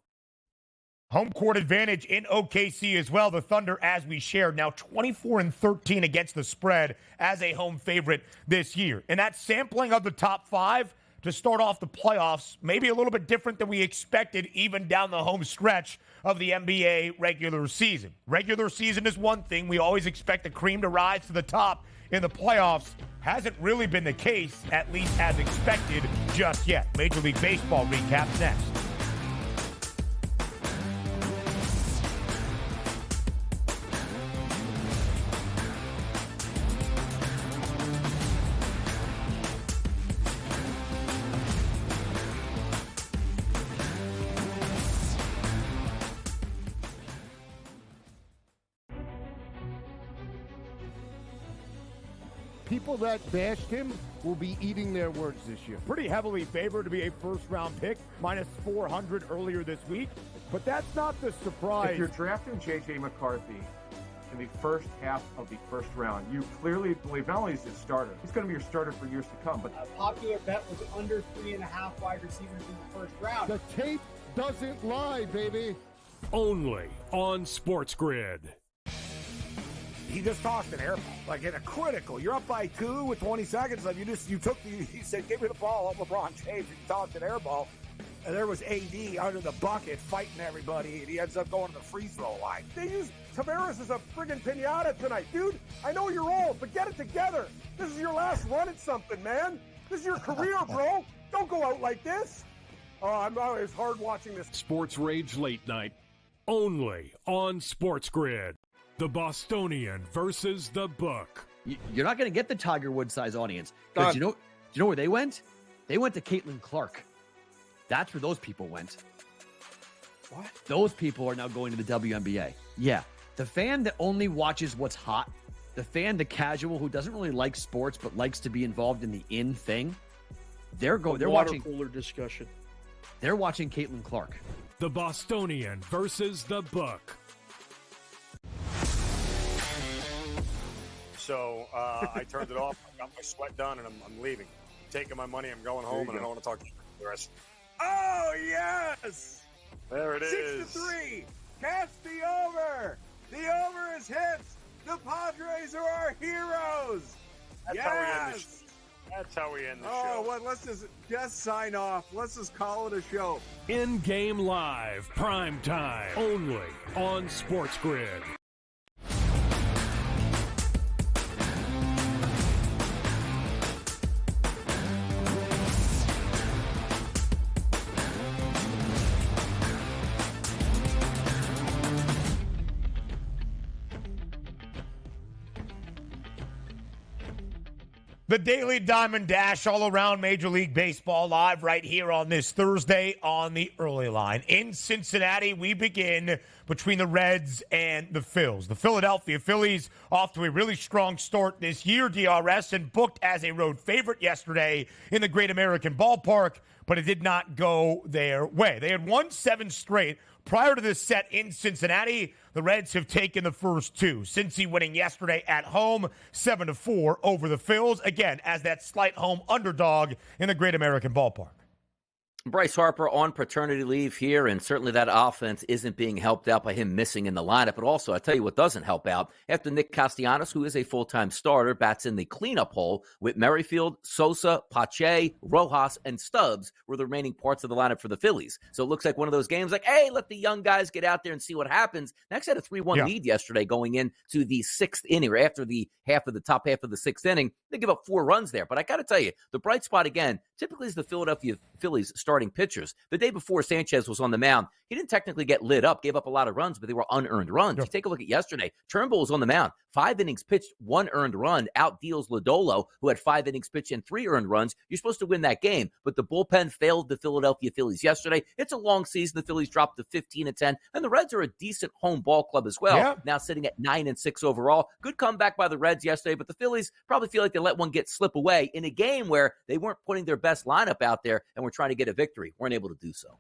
Home court advantage in OKC as well. The Thunder, as we shared, now 24-13 against the spread as a home favorite this year. And that sampling of the top 5 to start off the playoffs, maybe a little bit different than we expected even down the home stretch of the NBA regular season. Regular season is one thing. We always expect the cream to rise to the top. In the playoffs, hasn't really been the case, at least as expected, just yet. Major League Baseball recaps next. People that bashed him will be eating their words this year. Pretty heavily favored to be a first-round pick, minus 400 earlier this week. But that's not the surprise. If you're drafting J.J. McCarthy in the first half of the first round, you clearly believe not only is he a starter, he's going to be your starter for years to come. But a popular bet was under 3.5 wide receivers in the first round. The tape doesn't lie, baby. Only on SportsGrid. He just tossed an air ball, like in a critical. You're up by 2 with 20 seconds left. He said, give me the ball. Up LeBron James. He tossed an air ball. And there was AD under the bucket fighting everybody, and he ends up going to the free throw line. They use Tavares as a friggin' pinata tonight. Dude, I know you're old, but get it together. This is your last run at something, man. This is your career, bro. Don't go out like this. Oh, it's hard watching this. Sports Rage Late Night, only on SportsGrid. The Bostonian versus the book. You're not going to get the Tiger Woods size audience. Because do you know where they went? They went to Caitlin Clark. That's where those people went. What? Those people are now going to the WNBA. Yeah. The fan that only watches what's hot, the fan, the casual who doesn't really like sports but likes to be involved in the in thing, they're watching cooler discussion. They're watching Caitlin Clark. The Bostonian versus the book. So I turned it off. I got my sweat done, and I'm leaving. taking my money. I'm going home, and I don't want to talk to you for the rest. Oh, yes! There it is. 6-3. Catch the over. The over is hit. The Padres are our heroes. That's how we end the show. That's how we end the show. Oh, well, let's just sign off. Let's just call it a show. In-game live, prime time, only on SportsGrid. The Daily Diamond Dash all around Major League Baseball live right here on this Thursday on the early line. In Cincinnati, we begin between the Reds and the Phils. The Philadelphia Phillies off to a really strong start this year, DRS, and booked as a road favorite yesterday in the Great American Ballpark, but it did not go their way. They had won 7 straight. Prior to this set in Cincinnati, the Reds have taken the first 2. Cincy winning yesterday at home, 7-4 over the Phils, again, as that slight home underdog in the Great American Ballpark. Bryce Harper on paternity leave here, and certainly that offense isn't being helped out by him missing in the lineup. But also, I tell you what doesn't help out. After Nick Castellanos, who is a full-time starter, bats in the cleanup hole with Merrifield, Sosa, Pache, Rojas, and Stubbs were the remaining parts of the lineup for the Phillies. So it looks like one of those games like, hey, let the young guys get out there and see what happens. Next had a 3-1 lead yesterday going into the 6th inning, or after the top half of the 6th inning. They give up 4 runs there. But I got to tell you, the bright spot again, typically is the Philadelphia Phillies starting pitchers. The day before Sanchez was on the mound, he didn't technically get lit up, gave up a lot of runs, but they were unearned runs. You take a look at yesterday, Turnbull was on the mound, 5 innings pitched, 1 earned run, outdeals Lodolo, who had 5 innings pitched and 3 earned runs. You're supposed to win that game, but the bullpen failed the Philadelphia Phillies yesterday. It's a long season. The Phillies dropped to 15-10, and the Reds are a decent home ball club as well, now sitting at 9-6 overall. Good comeback by the Reds yesterday, but the Phillies probably feel like they let one slip away in a game where they weren't putting their best lineup out there and were trying to get a victory. Weren't able to do so.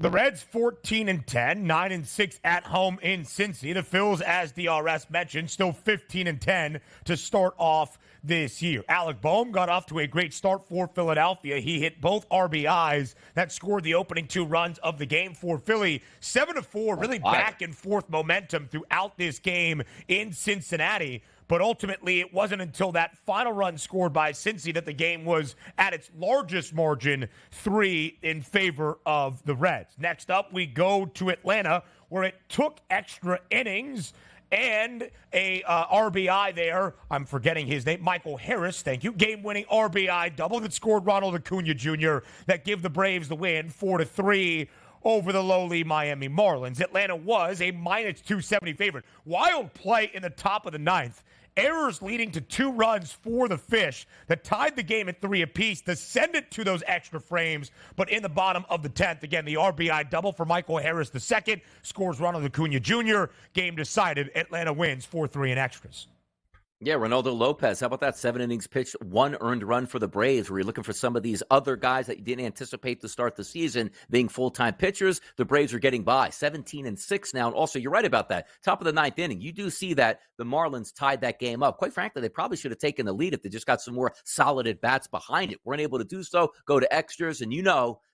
The Reds 14-10, 9-6 at home in Cincy. The Phils, as DRS mentioned, still 15-10 to start off this year. Alec Boehm got off to a great start for Philadelphia. He hit both RBIs that scored the opening 2 runs of the game for Philly. 7-4, really back and forth momentum throughout this game in Cincinnati. But ultimately, it wasn't until that final run scored by Cincy that the game was at its largest margin, 3 in favor of the Reds. Next up, we go to Atlanta, where it took extra innings and a RBI there. I'm forgetting his name. Michael Harris, thank you. Game-winning RBI double that scored Ronald Acuna Jr. that give the Braves the win, 4-3 over the lowly Miami Marlins. Atlanta was a -270 favorite. Wild play in the top of the 9th. Errors leading to 2 runs for the Fish that tied the game at 3 apiece to send it to those extra frames. But in the bottom of the 10th, again, the RBI double for Michael Harris II, scores Ronald Acuna Jr. Game decided. Atlanta wins 4-3 in extras. Yeah, Ronaldo Lopez, how about that? 7 innings pitched, 1 earned run for the Braves, where you're looking for some of these other guys that you didn't anticipate to start the season being full-time pitchers. The Braves are getting by, 17-6 now. And also, you're right about that. Top of the 9th inning, you do see that the Marlins tied that game up. Quite frankly, they probably should have taken the lead if they just got some more solid at-bats behind it. Weren't able to do so, go to extras, and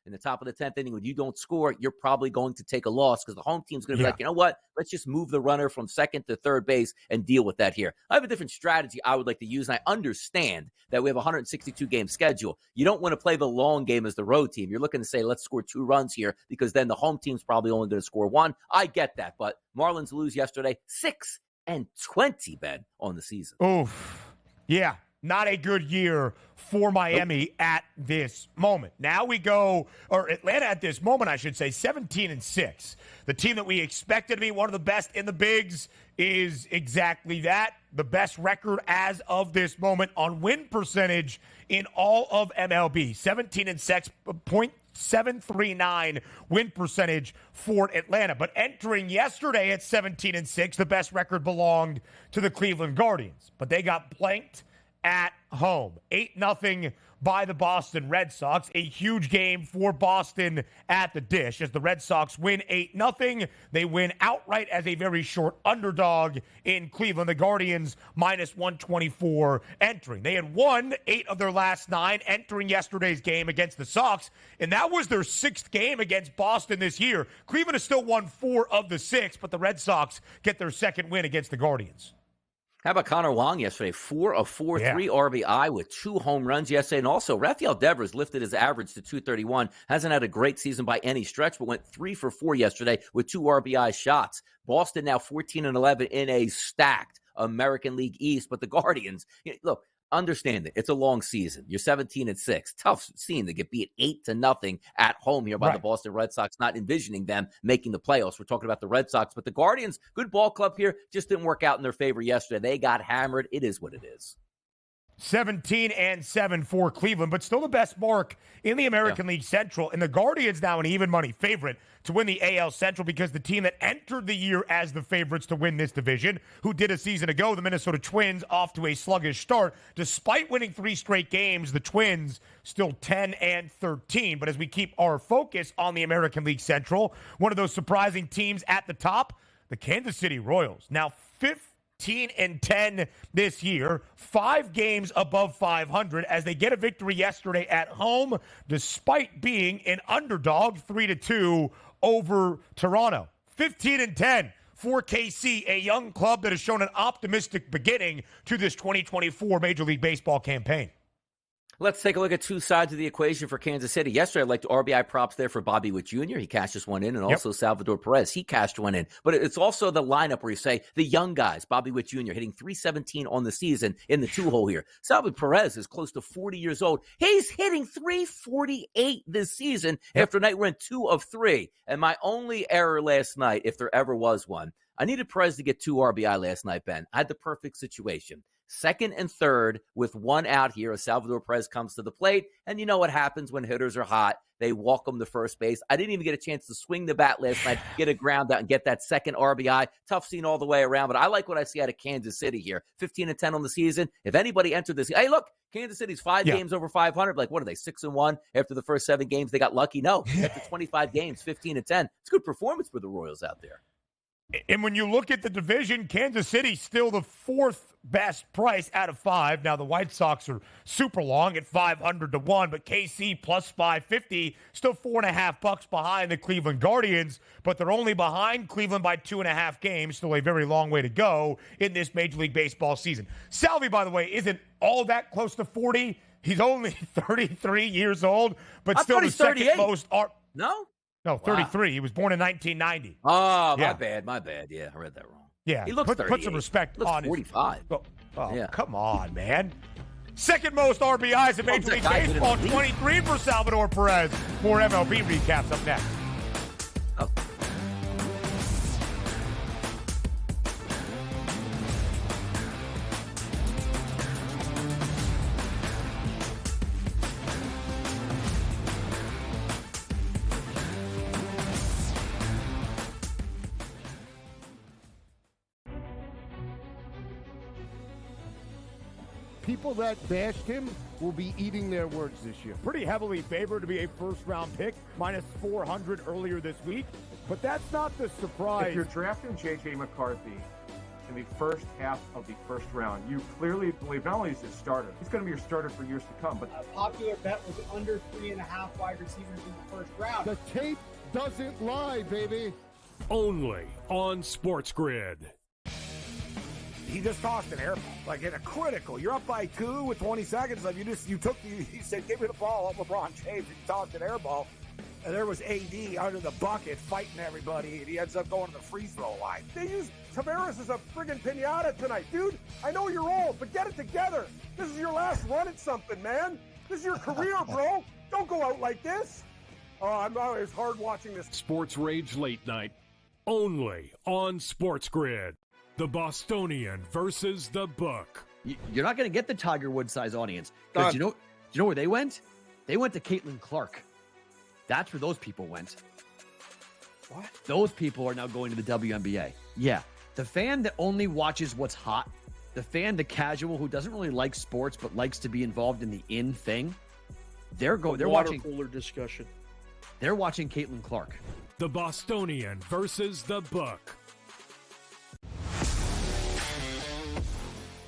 in the top of the 10th inning, when you don't score, you're probably going to take a loss because the home team's going to be like, you know what? Let's just move the runner from second to third base and deal with that here. I have a different strategy I would like to use, and I understand that we have a 162-game schedule. You don't want to play the long game as the road team. You're looking to say, let's score 2 runs here because then the home team's probably only going to score 1. I get that, but Marlins lose yesterday, 6-20, Ben, on the season. Oof. Yeah. Not a good year for Miami at this moment. Now we go, or Atlanta at this moment, I should say, 17-6. The team that we expected to be one of the best in the bigs is exactly that. The best record as of this moment on win percentage in all of MLB. 17-6, .739 win percentage for Atlanta. But entering yesterday at 17-6, the best record belonged to the Cleveland Guardians. But they got blanked at home. 8-0 by the Boston Red Sox. A huge game for Boston at the Dish as the Red Sox win 8-0. They win outright as a very short underdog in Cleveland. The Guardians minus 124 entering. They had won 8 of their last 9 entering yesterday's game against the Sox, and that was their 6th game against Boston this year. Cleveland has still won 4 of the 6, but the Red Sox get their 2nd win against the Guardians. How about Connor Wong yesterday? 4 of 4, 3 RBI with 2 home runs yesterday. And also, Rafael Devers lifted his average to 231. Hasn't had a great season by any stretch, but went 3 for 4 yesterday with 2 RBI shots. Boston now 14-11 in a stacked American League East. But the Guardians, look, understand it. It's a long season. You're 17-6. Tough scene to get beat 8-0 at home here by the Boston Red Sox, not envisioning them making the playoffs. We're talking about the Red Sox, but the Guardians, good ball club here, just didn't work out in their favor yesterday. They got hammered. It is what it is. 17-7 for Cleveland, but still the best mark in the American League Central. And the Guardians now an even money favorite to win the AL Central because the team that entered the year as the favorites to win this division, who did a season ago, the Minnesota Twins, off to a sluggish start. Despite winning 3 straight games, the Twins still 10-13. But as we keep our focus on the American League Central, one of those surprising teams at the top, the Kansas City Royals. Now 15-10 this year, 5 games above 500 as they get a victory yesterday at home, despite being an underdog 3-2 over Toronto. 15-10 for KC, a young club that has shown an optimistic beginning to this 2024 Major League Baseball campaign. Let's take a look at 2 sides of the equation for Kansas City. Yesterday, I liked the RBI props there for Bobby Witt Jr. He cashed this one in, and also Salvador Perez. He cashed one in. But it's also the lineup where you say the young guys, Bobby Witt Jr. hitting .317 on the season in the 2-hole here. Salvador Perez is close to 40 years old. He's hitting .348 this season after a night went 2 of 3. And my only error last night, if there ever was one, I needed Perez to get 2 RBI last night, Ben. I had the perfect situation. 2nd and 3rd with 1 out here as Salvador Perez comes to the plate. And you know what happens when hitters are hot. They walk him to first base. I didn't even get a chance to swing the bat last night, get a ground out, and get that 2nd RBI. Tough scene all the way around, but I like what I see out of Kansas City here. 15-10 on the season. If anybody entered this, hey, look, Kansas City's 5 games over 500. Like, what are they, 6-1 after the first 7 games? They got lucky. No, after 25 games, 15-10. It's a good performance for the Royals out there. And when you look at the division, Kansas City's still the 4th best price out of 5. Now, the White Sox are super long at 500-1, but KC plus 550, still $4.50 behind the Cleveland Guardians, but they're only behind Cleveland by 2.5 games. Still a very long way to go in this Major League Baseball season. Salvi, by the way, isn't all that close to 40. He's only 33 years old, but still the second most. No, 33. Wow. He was born in 1990. Oh, my bad. Yeah, I read that wrong. Yeah, he looks put some respect on 45. Oh, come on, man. Second most RBIs in Major League Baseball, 23 for Salvador Perez. More MLB recaps up next. Oh. People that bashed him will be eating their words this year. Pretty heavily favored to be a first-round pick, minus 400 earlier this week. But that's not the surprise. If you're drafting J.J. McCarthy in the first half of the first round, you clearly believe not only is he a starter, he's going to be your starter for years to come. But a popular bet was under 3.5 wide receivers in the first round. The tape doesn't lie, baby. Only on SportsGrid. He just tossed an air ball, like in a critical. You're up by 2 with 20 seconds left. He said, give me the ball, LeBron James. He tossed an air ball. And there was AD under the bucket fighting everybody, and he ends up going to the free throw line. They use Tavares as a friggin' pinata tonight. Dude, I know you're old, but get it together. This is your last run at something, man. This is your career, bro. Don't go out like this. Oh, it's hard watching this. Sports Rage Late Night, only on SportsGrid. The Bostonian versus the Book. You're not going to get the Tiger Woods size audience. Because you know where they went? They went to Caitlin Clark. That's where those people went. What? Those people are now going to the WNBA. Yeah. The fan that only watches what's hot the fan, the casual who doesn't really like sports but likes to be involved in the in thing, they're watching cooler discussion. They're watching Caitlin Clark. The Bostonian versus the Book.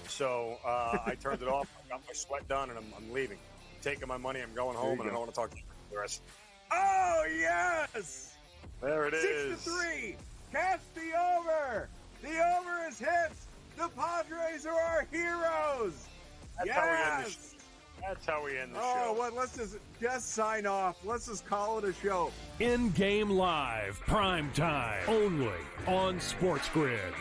So I turned it off. I got my sweat done, and I'm leaving. I'm taking my money. I'm going home, and I don't want to talk to you for the rest. Oh, yes! There it is. 6-3. Catch the over. The over is hit. The Padres are our heroes. That's how we end the show. That's how we end the show. Oh, what? Let's just sign off. Let's just call it a show. In-game live, prime time, only on SportsGrid.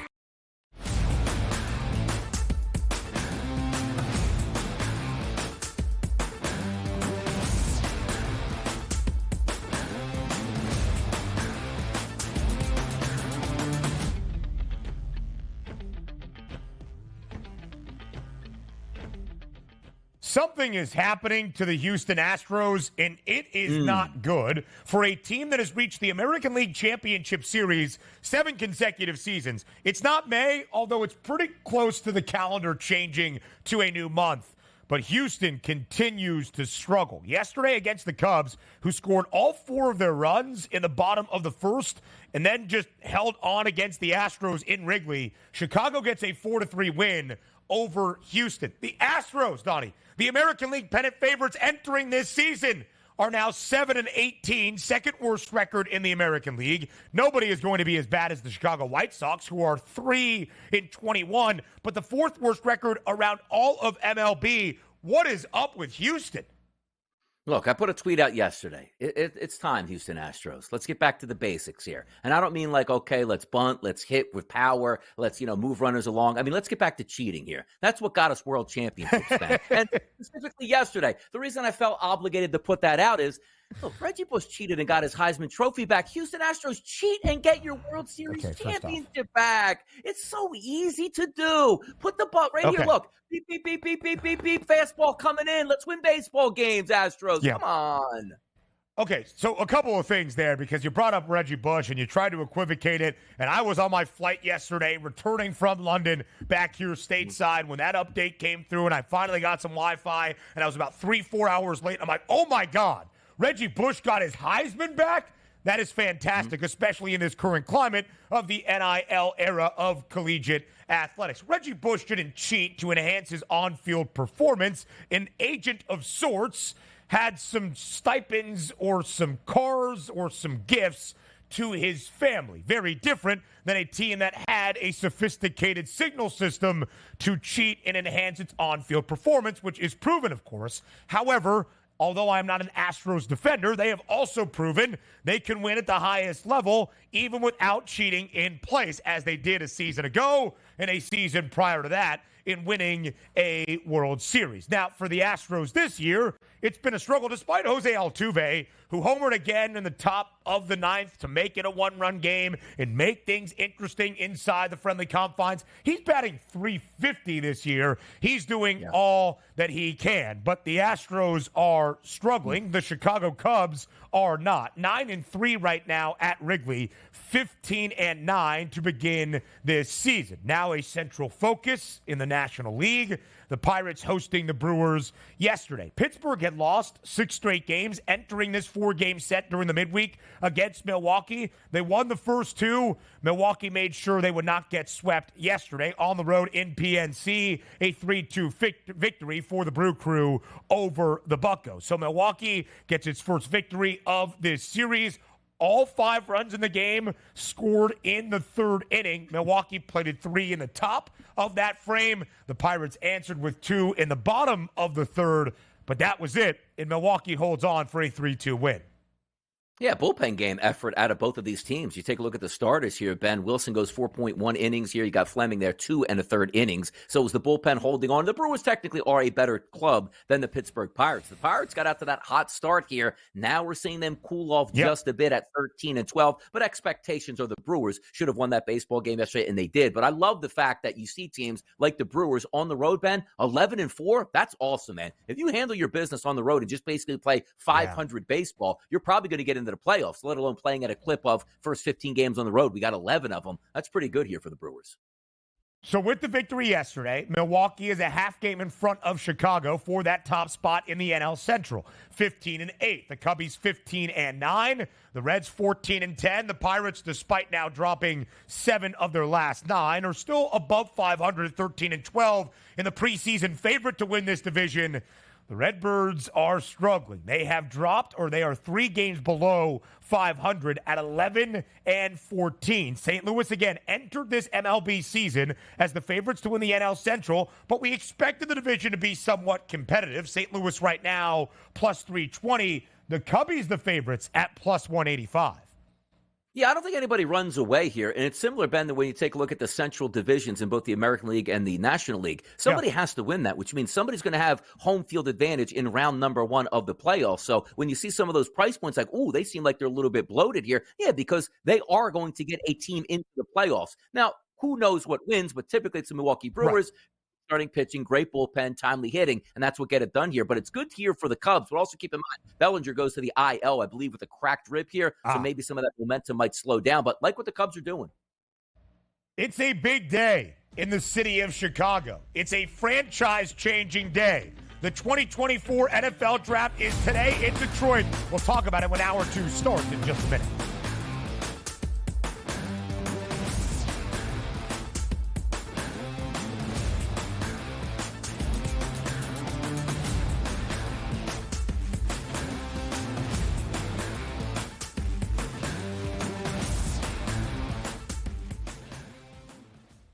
Something is happening to the Houston Astros, and it is not good for a team that has reached the American League Championship Series 7 consecutive seasons. It's not May, although it's pretty close to the calendar changing to a new month. But Houston continues to struggle. Yesterday against the Cubs, who scored all 4 of their runs in the bottom of the first and then just held on against the Astros in Wrigley, Chicago gets a 4-3 win over Houston. The Astros, Donnie, the American League pennant favorites entering this season, are now 7-18, second worst record in the American League. Nobody is going to be as bad as the Chicago White Sox, who are 3-21, but the fourth worst record around all of MLB. What is up with Houston? Look, I put a tweet out yesterday. It's time, Houston Astros. Let's get back to the basics here. And I don't mean like, okay, let's bunt, let's hit with power, let's, move runners along. I mean, let's get back to cheating here. That's what got us world championships, man. And specifically yesterday, the reason I felt obligated to put that out is, look, Reggie Bush cheated and got his Heisman Trophy back. Houston Astros, cheat and get your World Series championship back. It's so easy to do. Put the ball right here. Look, beep, beep, beep, beep, beep, beep, beep. Fastball coming in. Let's win baseball games, Astros. Yeah. Come on. Okay, so a couple of things there, because you brought up Reggie Bush and you tried to equivocate it, and I was on my flight yesterday returning from London back here stateside when that update came through, and I finally got some Wi-Fi, and I was about 3-4 hours late. I'm like, oh my God, Reggie Bush got his Heisman back? That is fantastic, especially in this current climate of the NIL era of collegiate athletics. Reggie Bush didn't cheat to enhance his on-field performance. An agent of sorts had some stipends or some cars or some gifts to his family. Very different than a team that had a sophisticated signal system to cheat and enhance its on-field performance, which is proven, of course. However, although I'm not an Astros defender, they have also proven they can win at the highest level even without cheating in place, as they did a season ago and a season prior to that in winning a World Series. Now, for the Astros this year, it's been a struggle despite Jose Altuve, who homered again in the top of the ninth to make it a one-run game and make things interesting inside the friendly confines. He's batting .350 this year. He's doing all that he can. But the Astros are struggling. The Chicago Cubs are not. 9-3 right now at Wrigley. 15-9 to begin this season. Now a central focus in the National League. The Pirates hosting the Brewers yesterday. Pittsburgh had lost 6 straight games entering this 4-game set during the midweek against Milwaukee. They won the first 2. Milwaukee made sure they would not get swept yesterday on the road in PNC. A 3-2 victory for the Brew Crew over the Buccos. So Milwaukee gets its first victory of this series. All 5 runs in the game scored in the 3rd inning. Milwaukee plated 3 in the top of that frame. The Pirates answered with 2 in the bottom of the 3rd, but that was it. And Milwaukee holds on for a 3-2 win. Yeah, bullpen game effort out of both of these teams. You take a look at the starters here. Ben Wilson goes 4.1 innings here. You got Fleming there, 2 1/3 innings. So it was the bullpen holding on. The Brewers technically are a better club than the Pittsburgh Pirates. The Pirates got out to that hot start here. Now we're seeing them cool off just a bit at 13-12. But expectations are the Brewers should have won that baseball game yesterday, and they did. But I love the fact that you see teams like the Brewers on the road, Ben, 11-4. That's awesome, man. If you handle your business on the road and just basically play 500 baseball, you're probably going to get into the playoffs, let alone playing at a clip of first 15 games on the road. We got 11 of them. That's pretty good here for the Brewers. So with the victory yesterday, Milwaukee is a half game in front of Chicago for that top spot in the NL Central. 15-8. The Cubbies 15-9. The Reds 14-10. The Pirates, despite now dropping 7 of their last 9, are still above 500, 13-12 in the preseason favorite to win this division. The Redbirds are struggling. They have dropped, or they are 3 games below 500 at 11-14. St. Louis, again, entered this MLB season as the favorites to win the NL Central, but we expected the division to be somewhat competitive. St. Louis right now, plus 320. The Cubbies, the favorites, at plus 185. Yeah, I don't think anybody runs away here. And it's similar, Ben, that when you take a look at the central divisions in both the American League and the National League, somebody has to win that, which means somebody's going to have home field advantage in round number 1 of the playoffs. So when you see some of those price points like, ooh, they seem like they're a little bit bloated here. Yeah, because they are going to get a team into the playoffs. Now, who knows what wins, but typically it's the Milwaukee Brewers. Right. Starting pitching, great bullpen, timely hitting, and that's what get it done here. But it's good here for the Cubs. But also keep in mind, Bellinger goes to the IL, I believe, with a cracked rib here. So maybe some of that momentum might slow down. But like what the Cubs are doing. It's a big day in the city of Chicago. It's a franchise-changing day. The 2024 NFL Draft is today in Detroit. We'll talk about it when Hour 2 starts in just a minute.